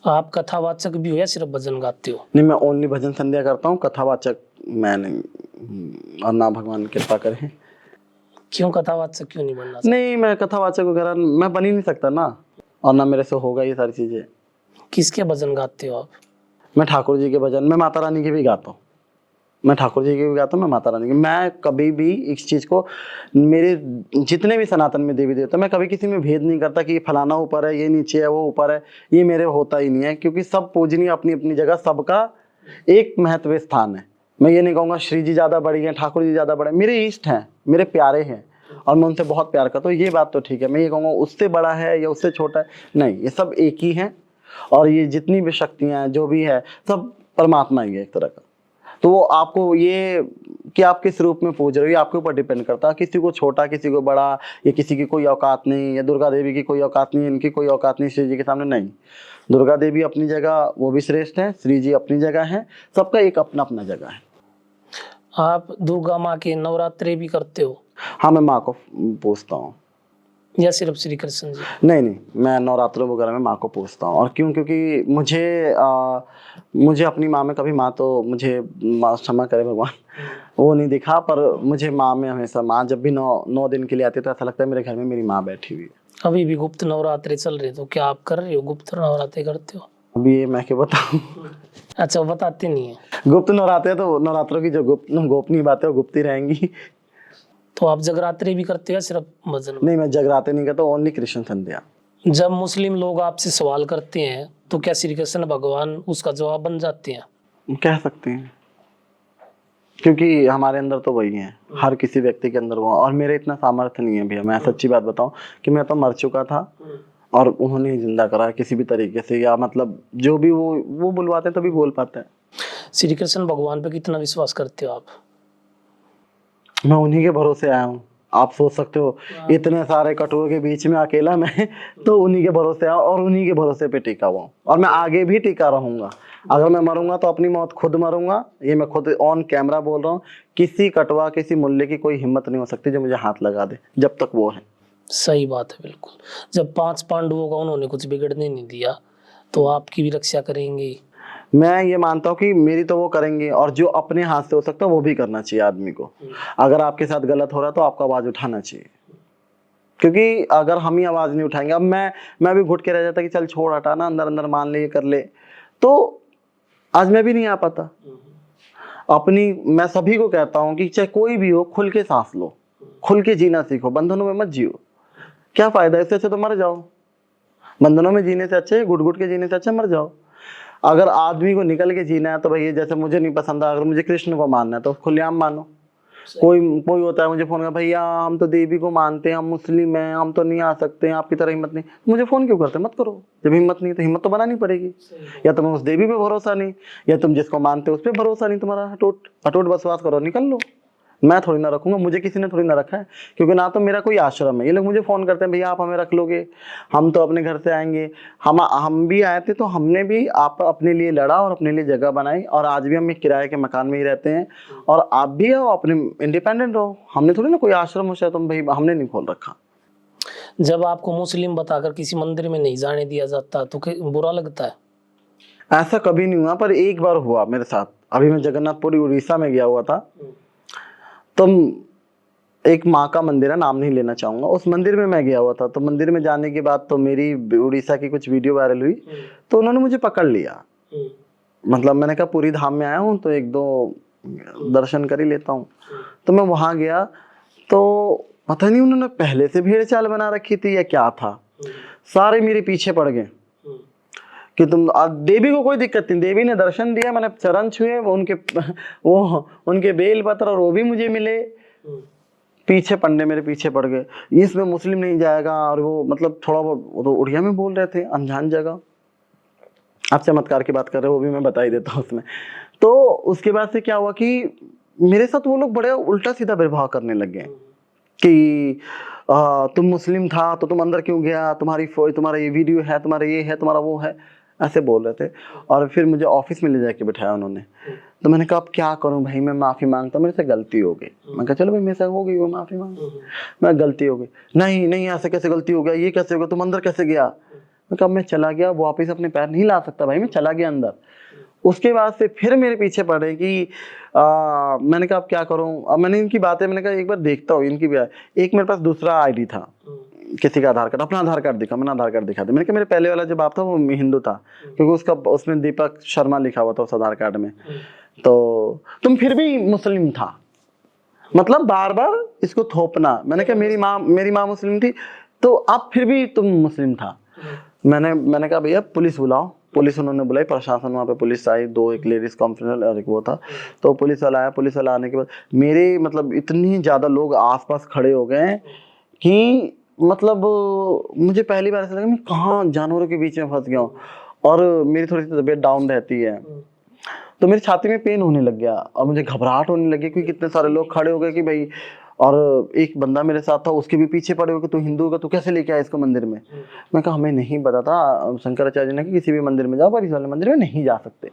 आप कथावाचक भी हो या सिर्फ भजन गाते हो? नहीं, मैं ओनली भजन संध्या करता हूँ, कथावाचक मैं नहीं। और ना भगवान कृपा करे। क्यों कथावाचक क्यों नहीं बनना? नहीं, मैं कथावाचक वगैरह मैं बन ही नहीं सकता ना, और ना मेरे से होगा ये सारी चीज़ें। किसके भजन गाते हो आप? मैं ठाकुर जी के भजन, मैं माता रानी के भी गाता हूँ। मैं ठाकुर जी के भी गाता हूँ, मैं माता रानी के। मैं कभी भी इस चीज़ को, मेरे जितने भी सनातन में देवी देवता, मैं कभी किसी में भेद नहीं करता कि ये फलाना ऊपर है, ये नीचे है, वो ऊपर है। ये मेरे होता ही नहीं है, क्योंकि सब पूजनीय अपनी अपनी जगह, सबका एक महत्व स्थान है। मैं ये नहीं कहूँगा श्री जी ज़्यादा बड़ी हैं, ठाकुर जी ज़्यादा बड़े, मेरे इष्ट हैं, मेरे प्यारे हैं, और मैं उनसे बहुत प्यार करता हूँ। ये बात तो ठीक है। मैं ये कहूँगा उससे बड़ा है या उससे छोटा है, नहीं, ये सब एक ही हैं। और ये जितनी भी शक्तियाँ हैं, जो भी है, सब परमात्मा ही है एक तरह का। तो वो आपको ये कि आप किस रूप में पूज रहे हो, ये आपके ऊपर डिपेंड करता है। किसी को छोटा, किसी को बड़ा, या किसी की कोई औकात नहीं, या दुर्गा देवी की कोई औकात नहीं, इनकी कोई औकात नहीं श्री जी के सामने, नहीं। दुर्गा देवी अपनी जगह वो भी श्रेष्ठ है, श्री जी अपनी जगह है, सबका एक अपना अपना जगह है। आप दुर्गा माँ के नवरात्रे भी करते हो हाँ, मैं माँ को पूछता हूँ। या सिर्फ श्री कृष्ण जी? नहीं, मैं नवरात्रों वगैरह में माँ को पूछता हूँ। और क्यों? क्योंकि मुझे अपनी माँ में कभी, माँ तो मुझे क्षमा करे भगवान, वो नहीं दिखा, पर मुझे माँ में हमेशा, माँ जब भी 9 दिन के लिए आती है तो ऐसा लगता है मेरे घर में मेरी माँ बैठी हुई है। अभी भी गुप्त नवरात्रे चल रहे, तो क्या आप कर रहे हो, गुप्त नवरात्रे करते हो? अभी ये मैं क्या बताऊँ। अच्छा, वो बताते नहीं है? गुप्त नवरात्रे तो नवरात्रों की जो गोपनीय बातें वो गुप्त ही रहेंगी। तो आप जगरात्रे भी करते हो या सिर्फ भजन? नहीं, मैं जगराते नहीं करता, ओनली कृष्ण संध्या। जब मुस्लिम लोग आपसे सवाल करते हैं तो क्या श्री कृष्ण भगवान उसका जवाब बन जाते हैं? कह सकते हैं, क्योंकि हमारे अंदर तो वही है, हर किसी व्यक्ति के अंदर वो। और मेरे इतना सामर्थ्य नहीं है भैया, मैं सच्ची बात बताऊं कि मैं तो मर चुका था और उन्होंने ही जिंदा करा किसी भी तरीके से, या मतलब जो भी वो बुलवाते हैं तभी बोल पाते हैं। श्री कृष्ण भगवान पे कितना विश्वास करते हो आप? मैं उन्हीं के भरोसे आया हूँ। आप सोच सकते हो इतने सारे कटुओं के बीच में अकेला मैं तो उन्हीं के भरोसे आया और उन्हीं के भरोसे पे टिका हुआ हूँ, और मैं आगे भी टिका रहूंगा। अगर मैं मरूंगा तो अपनी मौत खुद मरूंगा, ये मैं खुद ऑन कैमरा बोल रहा हूँ। किसी कटवा, किसी मुल्ले की कोई हिम्मत नहीं हो सकती जो मुझे हाथ लगा दे, जब तक वो है। सही बात है, बिल्कुल। जब 5 पांडवों का उन्होंने कुछ बिगड़ने नहीं दिया तो आपकी भी रक्षा करेंगे? मैं ये मानता हूँ कि मेरी तो वो करेंगे, और जो अपने हाथ से हो सकता है वो भी करना चाहिए आदमी को। अगर आपके साथ गलत हो रहा है तो आपको आवाज उठाना चाहिए, क्योंकि अगर हम ही आवाज नहीं उठाएंगे, अब मैं भी घुट के रह जाता कि चल छोड़ हटा ना, अंदर अंदर मान ले ये कर ले, तो आज मैं भी नहीं आ पाता। अपनी मैं सभी को कहता हूँ कि चाहे कोई भी हो, खुल के सांस लो, खुल के जीना सीखो, बंधनों में मत जियो। क्या फायदा, इससे अच्छा तो मर जाओ। बंधनों में जीने से अच्छे, घुट घुट के जीने से अच्छा मर जाओ। अगर आदमी को निकल के जीना है तो भैया जैसे मुझे नहीं पसंद है, अगर मुझे कृष्ण को मानना है तो खुलेआम मानो। कोई कोई होता है मुझे फोन कर, भैया हम तो देवी को मानते हैं, हम मुस्लिम हैं, हम तो नहीं आ सकते हैं, आपकी तरह हिम्मत नहीं। मुझे फोन क्यों करते, मत करो। जब हिम्मत नहीं तो हिम्मत तो बनानी पड़ेगी। या तुम्हें उस देवी पे भरोसा नहीं, या तुम जिसको मानते हो उस पर भरोसा नहीं, तुम्हारा अटूट अटूट विश्वास करो, निकल लो। मैं थोड़ी ना रखूंगा, मुझे किसी ने थोड़ी ना रखा है, क्योंकि ना तो मेरा कोई आश्रम है। ये लोग मुझे फोन करते हैं, भैया आप हमें रख लोगे, हम तो अपने घर से आएंगे। हम भी आए थे तो हमने भी आप अपने लिए लड़ा और अपने लिए जगह बनाई, और आज भी हम एक किराए के मकान में ही रहते हैं। और आप भी आओ, अपने इंडिपेंडेंट रहो। हमने थोड़ी ना कोई आश्रम हो, तुम भाई हमने नहीं खोल रखा। जब आपको मुस्लिम बताकर किसी मंदिर में नहीं जाने दिया जाता तो बुरा लगता है? ऐसा कभी नहीं हुआ, पर एक बार हुआ मेरे साथ। अभी मैं जगन्नाथपुरी उड़ीसा में गया हुआ था, तो एक माँ का मंदिर है, नाम नहीं लेना चाहूंगा, उस मंदिर में मैं गया हुआ था। तो मंदिर में जाने के बाद तो मेरी उड़ीसा की कुछ वीडियो वायरल हुई, तो उन्होंने मुझे पकड़ लिया। मतलब मैंने कहा पूरी धाम में आया हूँ तो एक दो दर्शन कर ही लेता हूँ। तो मैं वहां गया, तो पता नहीं उन्होंने पहले से भेड़ चाल बना रखी थी या क्या था, सारे मेरे पीछे पड़ गए कि तुम देवी को कोई दिक्कत नहीं, देवी ने दर्शन दिया, मैंने चरण छुए, उनके बेल पत्र और वो भी मुझे मिले। पीछे पंडे मेरे पीछे पड़ गए, इसमें मुस्लिम नहीं जाएगा, और वो मतलब थोड़ा वो तो उड़िया में बोल रहे थे, अनजान जगह। आप चमत्कार की बात कर रहे हो, वो भी मैं बता ही देता हूँ उसमें। तो उसके बाद से क्या हुआ कि मेरे साथ वो लोग बड़े उल्टा सीधा व्यवहार करने लग गए कि तुम मुस्लिम था तो तुम अंदर क्यों गया, तुम्हारा ये वीडियो है, तुम्हारा ये है, तुम्हारा वो है, ऐसे बोल रहे थे। और फिर मुझे ऑफिस में ले जाके बिठाया उन्होंने। तो मैंने कहा अब क्या करूं भाई, मैं माफी मांगता हूं, मेरे से गलती हो गई। मैं कहा चलो भाई मेरे से हो गई, वो माफी मांग, मैं गलती हो गई। नहीं नहीं ऐसे कैसे गलती हो गया, ये कैसे हो गया, तुम अंदर कैसे गया। मैं कहा मैं चला गया, वापिस अपने पैर नहीं ला सकता भाई, मैं चला गया अंदर। उसके बाद से फिर मेरे पीछे पड़े कि मैंने कहा अब क्या करूं। अब मैंने इनकी बातें, मैंने कहा एक बार देखता हूँ इनकी भी। एक मेरे पास दूसरा आईडी था, किसी का आधार कार्ड, अपना आधार कार्ड दिखा, मैंने आधार कार्ड दिखा दिया। मैंने कहा मेरे पहले वाला जो बाप था वो हिंदू था, क्योंकि उसमें दीपक शर्मा लिखा हुआ था उस आधार कार्ड में। तो तुम फिर भी मुस्लिम था, मतलब बार बार इसको थोपना। मैंने कहा मेरी माँ मुस्लिम थी, तो अब फिर भी तुम मुस्लिम था। मैंने कहा भैया पुलिस बुलाओ। पुलिस उन्होंने बुलाई, प्रशासन वहाँ पे पुलिस आई, एक लेडीज कॉन्फ्रेंस और एक वो था। तो पुलिस वाला आया, पुलिस वाला आने के बाद मेरे मतलब इतनी ज्यादा लोग आसपास खड़े हो गए कि मतलब मुझे पहली बार ऐसा लगा मैं कहाँ जानवरों के बीच में फंस गया हूँ। और मेरी थोड़ी सी तबीयत डाउन रहती है, तो मेरी छाती में पेन होने लग गया और मुझे घबराहट होने लगी, क्योंकि कितने सारे लोग खड़े हो गए कि भाई। और एक बंदा मेरे साथ था, उसके भी पीछे पड़े हो कि तू हिंदू का, तू कैसे लेके आया इसको मंदिर में। मैं कहा हमें नहीं पता था, शंकराचार्य ने कि किसी भी मंदिर में जाओ पर इस वाले मंदिर में नहीं जा सकते।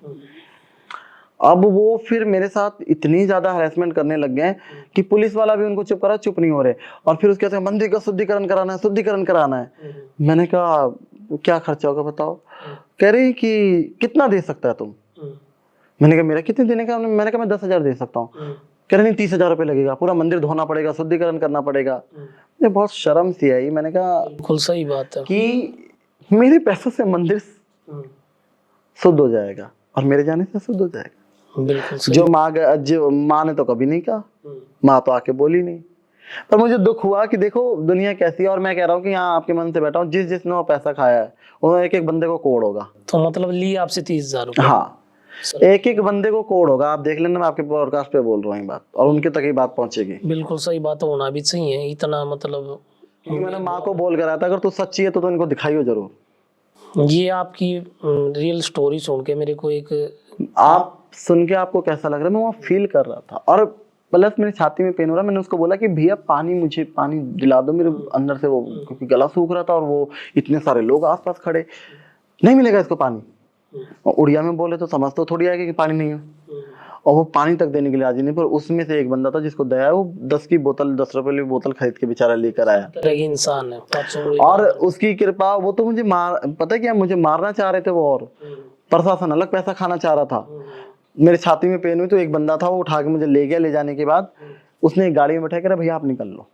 अब वो फिर मेरे साथ इतनी ज्यादा हैरेसमेंट करने लग गए कि पुलिस वाला भी उनको चुप करा, चुप नहीं हो रहे। और फिर उसके बाद मंदिर का शुद्धिकरण कराना है। मैंने कहा क्या खर्चा होगा बताओ। कह रही कि कितना दे सकता है तुम। मैंने कहा मेरा कितने देने का, मैंने कहा मैं 10,000 दे सकता हूँ। कह रहे नहीं 30,000 रुपये लगेगा, पूरा मंदिर धोना पड़ेगा, शुद्धिकरण करना पड़ेगा। मुझे बहुत शर्म सी आई। मैंने कहा बिल्कुल सही बात है कि मेरे पैसों से मंदिर शुद्ध हो जाएगा और मेरे जाने से शुद्ध हो जाएगा। बिल्कुल सही। जो माँ ने तो कभी नहीं कहा, माँ तो आके बोली नहीं। पर मुझे दुख हुआ कि देखो दुनिया कैसी है। और मैं कह रहा हूँ कि यहाँ आपके मन से बैठा हूँ, जिसने वो पैसा खाया है उन्होंने एक बंदे को कोड होगा। तो मतलब लिए आपसे 30,000 रुपये? हाँ, एक बंदे को कोड होगा। आप देख लेना, मैं आपके पॉडकास्ट पे बोल रहा हूँ बात, और उनके तक ही बात पहुंचेगी। बिल्कुल सही बात होना भी चाहिए इतना, मतलब मैंने माँ को बोल कर आया था अगर तू सच्ची है तो इनको दिखाइयो जरूर। ये आपकी रियल स्टोरी सुन के मेरे को आप सुन के आपको कैसा लग रहा है, मैं वहाँ फील कर रहा था। और प्लस मेरी छाती में पेन हो रहा है। मैंने उसको बोला कि भैया मुझे पानी दिला दो मेरे अंदर से, वो क्योंकि गला सूख रहा था और वो इतने सारे लोग आसपास खड़े। नहीं मिलेगा इसको पानी। और उड़िया में बोले तो समझ तो थोड़ी आएगी कि पानी नहीं है। और वो पानी तक देने के लिए राजी नहीं। पर उसमें से एक बंदा था जिसको दया है, वो 10 रुपए की बोतल खरीद के बेचारा लेकर आया। इंसान है और उसकी कृपा, वो तो मुझे पता क्या, मुझे मारना चाह रहे थे वो। और प्रशासन अलग पैसा खाना चाह रहा था। मेरी छाती में पेन हुई तो एक बंदा था, वो उठा के मुझे ले गया। ले जाने के बाद उसने एक गाड़ी में बैठा कर, भैया आप निकल लो।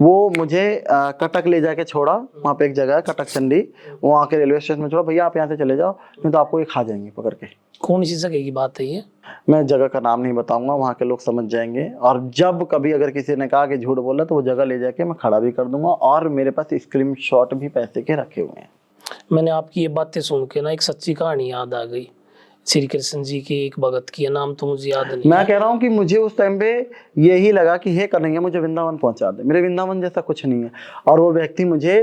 वो मुझे कटक ले जाके छोड़ा। वहाँ पे एक जगह है कटक चंडी, वहाँ के रेलवे स्टेशन में छोड़ा, भैया आप यहाँ से चले जाओ नहीं तो आपको ये खा जाएंगे पकड़ के। कौन सी जगह की बात है ये? मैं जगह का नाम नहीं बताऊंगा, वहाँ के लोग समझ जाएंगे। और जब कभी अगर किसी ने कहा कि झूठ बोला तो वो जगह ले जाके मैं खड़ा भी कर दूंगा, और मेरे पास स्क्रीनशॉट भी पैसे के रखे हुए हैं। मैंने आपकी ये बातें सुन के ना एक सच्ची कहानी याद आ गई, श्री कृष्ण जी के एक भगत की, नाम तो मुझे याद नहीं। मैं कह रहा हूँ कि मुझे उस टाइम पे यही लगा कि हे कन्हैया मुझे वृंदावन पहुंचा दे, मेरे वृंदावन जैसा कुछ नहीं है। और वो व्यक्ति मुझे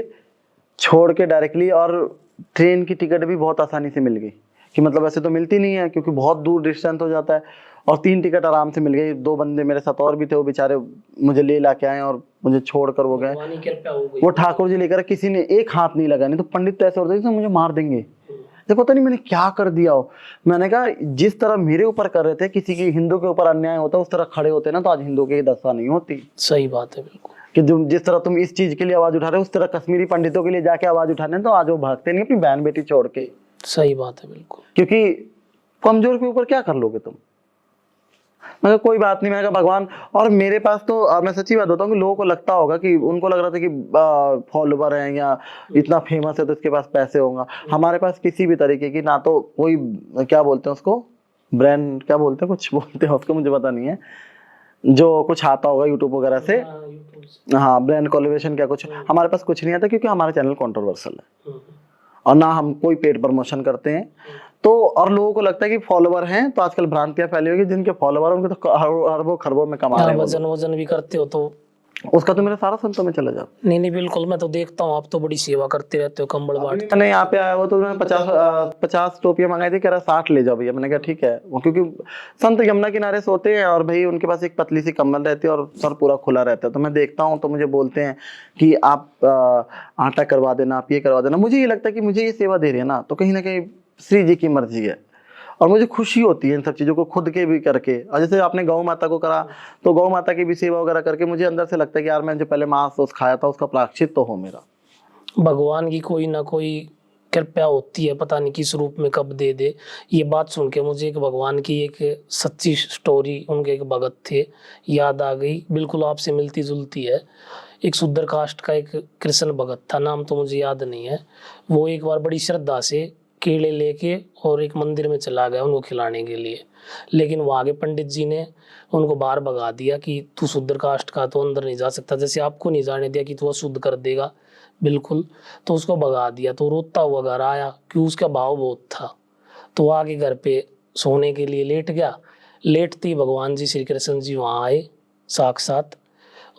छोड़ के डायरेक्टली, और ट्रेन की टिकट भी बहुत आसानी से मिल गई, कि मतलब ऐसे तो मिलती नहीं है क्योंकि बहुत दूर डिस्टेंस हो जाता है। और 3 टिकट आराम से मिल गई। 2 बंदे मेरे साथ और भी थे, वो बेचारे मुझे ले ला के आए और मुझे छोड़ कर वो गए। वो ठाकुर जी लेकर, किसी ने एक हाथ नहीं लगा, नहीं तो पंडित तो ऐसे होते थे मुझे मार देंगे। जब पता नहीं मैंने क्या कर दिया हो। मैंने कहा जिस तरह मेरे ऊपर कर रहे थे, किसी की हिंदू के ऊपर अन्याय होता उस तरह खड़े होते ना तो आज हिंदू की दशा नहीं होती। सही बात है बिल्कुल। कि जिस तरह तुम इस चीज के लिए आवाज उठा रहे हो, उस तरह कश्मीरी पंडितों के लिए जाके आवाज उठाने तो आज वो भागते नहीं अपनी बहन बेटी छोड़ के। सही बात है बिल्कुल। क्योंकि कमजोर के ऊपर क्या कर लोगे तुम। मैं कहा कोई बात नहीं, मैं कहा भगवान। और मेरे पास तो मैं सच्ची बात बताऊं कि लोगों को लगता होगा कि उनको लग रहा था कि फॉलोवर हैं या इतना फेमस है तो इसके पास पैसे होंगे। हमारे पास किसी भी तरीके की ना तो कोई, क्या बोलते हैं उसको, ब्रांड क्या बोलते हैं, कुछ बोलते हैं उसको, मुझे पता नहीं है, जो कुछ आता होगा यूट्यूब वगैरह से। हाँ, ब्रांड कोलैबोरेशन क्या कुछ हमारे पास कुछ नहीं आता, क्योंकि हमारा चैनल कंट्रोवर्शियल है और ना हम कोई पेड प्रमोशन करते हैं। तो और लोगों को लगता है कि फॉलोवर हैं तो आजकल भ्रांतियां फैली होगी, जिनके फॉलोवर हैं उनके तो अरबों खरबों में कमा रहे हैं। वजन भी करते हो तो उसका तो मेरा सारा संतों में चला जाता। नहीं बिल्कुल, मैं तो देखता हूँ आप तो बड़ी सेवा करते रहते हो, कंबल बांटते। मैंने यहाँ पे आया हुआ तो मैं 50 टोपियां मंगाई थी, कह रहा 60 ले जाओ भैया। मैंने कहा ठीक है, क्योंकि संत यमुना किनारे सोते हैं और भाई उनके पास एक पतली सी कंबल रहती है और सर पूरा खुला रहता है। तो मैं देखता हूँ तो मुझे बोलते हैं कि आप आटा करवा देना, आप ये करवा देना। मुझे ये लगता है कि मुझे ये सेवा दे रही है ना तो कहीं ना कहीं श्री जी की मर्जी है, और मुझे खुशी होती है इन सब चीज़ों को खुद के भी करके। और जैसे आपने गौ माता को करा तो गौ माता की भी सेवा वगैरह करके मुझे अंदर से लगता है कि यार मैं जो पहले मांस खाया था उसका प्रायश्चित तो हो मेरा। भगवान की कोई ना कोई कृपया होती है, पता नहीं किस रूप में कब दे दे। ये बात सुन के मुझे एक भगवान की एक सच्ची स्टोरी, उनके एक भगत थे, याद आ गई, बिल्कुल आपसे मिलती जुलती है। एक शूद्र कास्ट का एक कृष्ण भगत था, नाम तो मुझे याद नहीं है। वो एक बार बड़ी श्रद्धा से केले लेके और एक मंदिर में चला गया उनको खिलाने के लिए, लेकिन वहाँ के पंडित जी ने उनको बाहर भगा दिया कि तू शूद्र कास्ट का तो अंदर नहीं जा सकता, जैसे आपको नहीं जाने दिया कि तू अशुद्ध कर देगा बिल्कुल, तो उसको भगा दिया। तो रोता हुआ घर आया क्योंकि उसका भाव बहुत था। तो आके घर पे सोने के लिए लेट गया। लेटते ही भगवान जी श्री कृष्ण जी वहाँ आए साक्षात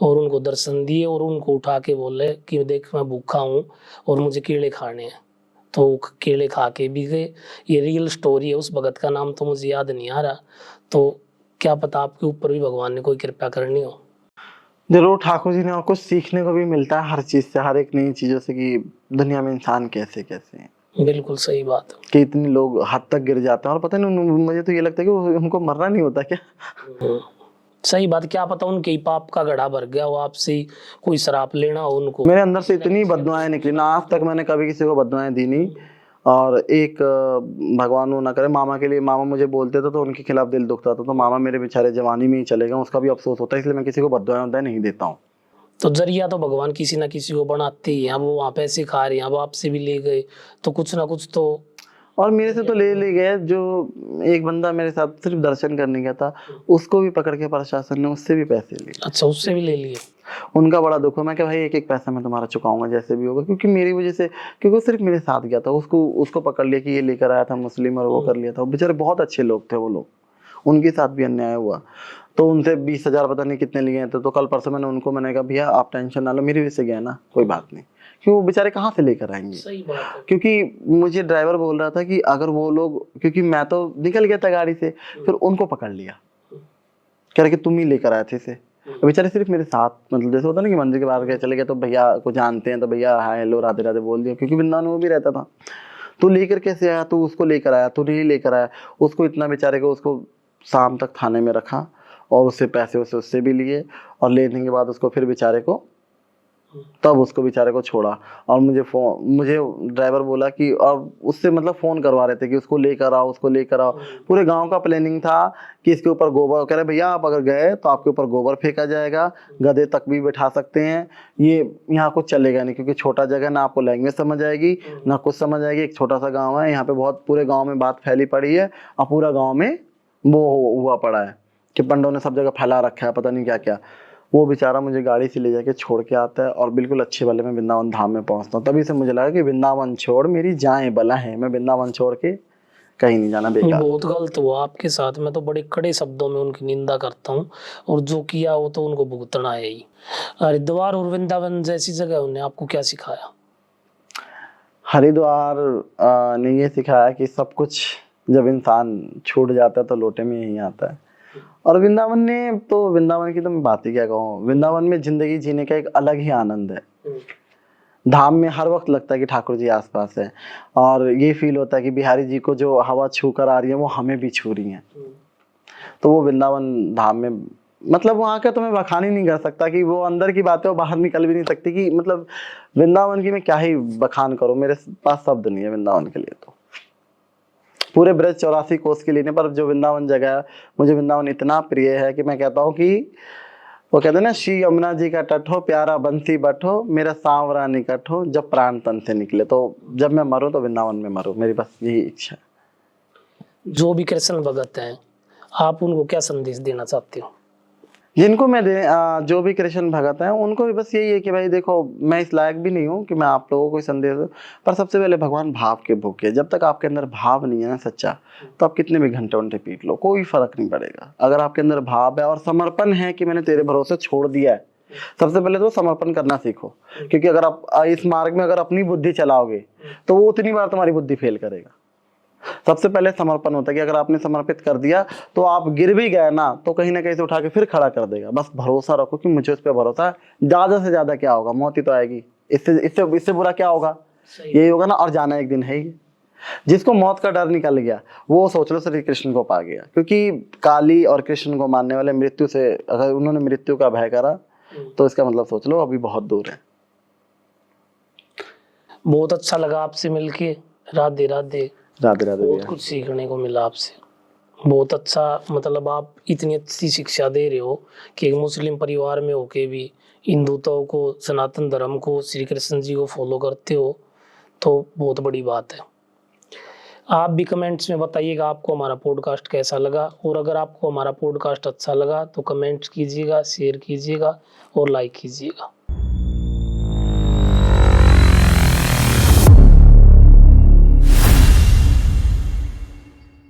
और उनको दर्शन दिए और उनको उठा के बोले कि देख मैं भूखा हूँ और मुझे केले खाने हैं। तो केले खा के भी गए। ये रियल स्टोरी है, उस भगत का नाम तो मुझे याद नहीं आ रहा। तो क्या पता आपके ऊपर भी भगवान ने कोई कृपा करनी हो। जरूर ठाकुर जी ने, और कुछ सीखने को भी मिलता है हर चीज से, हर एक नई चीजों से, कि दुनिया में इंसान कैसे कैसे हैं। बिल्कुल सही बात है कि इतने लोग हद तक गिर जाते हैं और पता नहीं, मुझे तो ये लगता है कि उनको मरना नहीं होता क्या। सही बात, क्या पता उनके ही पाप का घड़ा भर गया हो, आपसे ही कोई शराप लेना हो उनको। मेरे अंदर से इतनी बददुआएं निकली ना, आज तक मैंने कभी किसी को बददुआएं दी नहीं। और एक भगवान वो ना करे, मामा के लिए, मामा मुझे बोलते थे तो उनके खिलाफ दिल दुखता था, तो मामा मेरे बेचारे जवानी में ही चले गए, उसका भी अफसोस होता है, इसलिए मैं किसी को बददुआएं नहीं देता हूँ। तो जरिया तो भगवान किसी ना किसी को बनाते ही हैं। अब वो वहाँ पैसे खा रहे हैं, अब आपसे भी ले गए तो कुछ ना कुछ तो। और मेरे से तो ले गए। जो एक बंदा मेरे साथ सिर्फ दर्शन करने गया था, उसको भी पकड़ के प्रशासन ने उससे भी पैसे लिए। अच्छा, उससे भी ले लिए। उनका बड़ा दुख है। मैं क्या भाई एक पैसा मैं तुम्हारा चुकाऊंगा जैसे भी होगा, क्योंकि मेरी वजह से, क्योंकि वो सिर्फ मेरे साथ गया था, उसको पकड़ लिया कि ये लेकर आया था मुस्लिम और वो कर लिया था। बेचारे बहुत अच्छे लोग थे वो लोग, उनके साथ भी अन्याय हुआ। तो उनसे 20,000 पता नहीं कितने लिए थे। तो कल परसों मैंने कहा भैया आप टेंशन ना लो, मेरी वजह से गया ना, कोई बात नहीं, क्यों वो बेचारे कहाँ से लेकर आएंगे। सही बात है। क्योंकि मुझे ड्राइवर बोल रहा था कि अगर वो लोग, क्योंकि मैं तो निकल गया था गाड़ी से, फिर उनको पकड़ लिया, कह रहे कि तुम ही लेकर आए थे इसे। बेचारे सिर्फ मेरे साथ, मतलब जैसे होता ना कि मंदिर के बाहर गए चले गए तो भैया को जानते हैं तो भैया हाय हेलो राधे राधे बोल दिया, क्योंकि वृंदावन वो भी रहता था। तू लेकर कैसे आया, तू उसको लेकर आया, तू नहीं लेकर आया। उसको इतना बेचारे को, उसको शाम तक थाने में रखा और उससे पैसे उससे भी लिए, और लेने के बाद उसको फिर बेचारे को तब उसको बेचारे को छोड़ा। और मुझे ड्राइवर बोला कि, और उससे मतलब फ़ोन करवा रहे थे कि उसको लेकर आओ, उसको लेकर आओ। पूरे गांव का प्लानिंग था कि इसके ऊपर गोबर, कह रहे भैया आप अगर गए तो आपके ऊपर गोबर फेंका जाएगा, गधे तक भी बैठा सकते हैं, ये यहाँ कुछ चलेगा नहीं, क्योंकि छोटा जगह, ना आपको लैंग्वेज समझ आएगी ना कुछ समझ आएगी। एक छोटा सा गाँव है, यहाँ पे बहुत पूरे गाँव में बात फैली पड़ी है, और पूरा गाँव में वो हुआ पड़ा है कि पंडों ने सब जगह फैला रखा है पता नहीं क्या क्या। वो बेचारा मुझे गाड़ी से ले जाके छोड़ के आता है, और बिल्कुल अच्छे वाले में वृंदावन धाम में पहुंचता हूँ। तभी से मुझे लगा कि वृंदावन छोड़ मेरी जाएं बला है, मैं वृंदावन छोड़ के कहीं नहीं जाना, ये बेकार। बहुत गलत हुआ आपके साथ। मैं तो बड़े कड़े शब्दों में उनकी निंदा करता हूँ, और जो किया वो तो उनको भुगतना है ही। हरिद्वार और वृंदावन जैसी जगह उन्हें आपको क्या सिखाया? हरिद्वार ने ये सिखाया कि सब कुछ जब इंसान छूट जाता है तो लोटे में यही आता है। और वृंदावन ने तो, वृंदावन की तो मैं बात ही क्या कहूँ, वृंदावन में जिंदगी जीने का एक अलग ही आनंद है। धाम में हर वक्त लगता है कि ठाकुर जी आसपास है, और ये फील होता है कि बिहारी जी को जो हवा छू कर आ रही है वो हमें भी छू रही है। तो वो वृंदावन धाम में, मतलब वहाँ का तो मैं बखान ही नहीं कर सकता कि वो अंदर की बातें वो बाहर निकल भी नहीं सकती, कि मतलब वृंदावन की मैं क्या ही बखान करूँ, मेरे पास शब्द नहीं है वृंदावन के लिए। तो पूरे ब्रज 84 कोस के लिए नहीं, पर जो वृंदावन जगह है, मुझे वृंदावन इतना प्रिय है कि मैं कहता हूँ कि वो कहते हैं ना, श्री यमुना जी का तट हो, प्यारा बंसी बट हो, मेरा सांवरा निकट हो, जब प्राण तन से निकले। तो जब मैं मरूं तो वृंदावन में मरूं, मेरी बस यही इच्छा है। जो भी कृष्ण भगत हैं, आप उनको क्या संदेश देना चाहते हो? जिनको मैं जो भी कृष्ण भगत हैं उनको भी बस यही है कि भाई देखो, मैं इस लायक भी नहीं हूँ कि मैं आप लोगों को संदेश दूं, पर सबसे पहले भगवान भाव के भूखे। जब तक आपके अंदर भाव नहीं है ना सच्चा, तो आप कितने भी घंटे उंटे पीट लो, कोई फर्क नहीं पड़ेगा। अगर आपके अंदर भाव है और समर्पण है कि मैंने तेरे भरोसे छोड़ दिया है, सबसे पहले तो समर्पण करना सीखो। क्योंकि अगर आप इस मार्ग में अगर अपनी बुद्धि चलाओगे तो वो उतनी बार तुम्हारी बुद्धि फेल करेगा। सबसे पहले समर्पण होता है कि अगर आपने समर्पित कर दिया तो आप गिर भी गए ना तो कहीं ना कहीं से उठा के फिर खड़ा कर देगा। बस भरोसा रखो कि मुझे उस पर भरोसा है। ज्यादा से ज्यादा क्या होगा, मौत ही तो आएगी, इससे इससे इससे बुरा क्या होगा, यही होगा ना। और जाना एक दिन है ही। जिसको मौत का डर निकल गया वो सोच लो श्री कृष्ण को पा गया। क्योंकि काली और कृष्ण को मानने वाले मृत्यु से, अगर उन्होंने मृत्यु का भय करा तो इसका मतलब सोच लो अभी बहुत दूर है। बहुत अच्छा लगा आपसे मिलके। राधे राधे। राधे राधे। बहुत कुछ सीखने को मिला आपसे। बहुत अच्छा, मतलब आप इतनी अच्छी शिक्षा दे रहे हो कि एक मुस्लिम परिवार में होके भी हिंदुत्व को, सनातन धर्म को, श्री कृष्ण जी को फॉलो करते हो, तो बहुत बड़ी बात है। आप भी कमेंट्स में बताइएगा आपको हमारा पॉडकास्ट कैसा लगा, और अगर आपको हमारा पॉडकास्ट अच्छा लगा तो कमेंट्स कीजिएगा, शेयर कीजिएगा और लाइक कीजिएगा।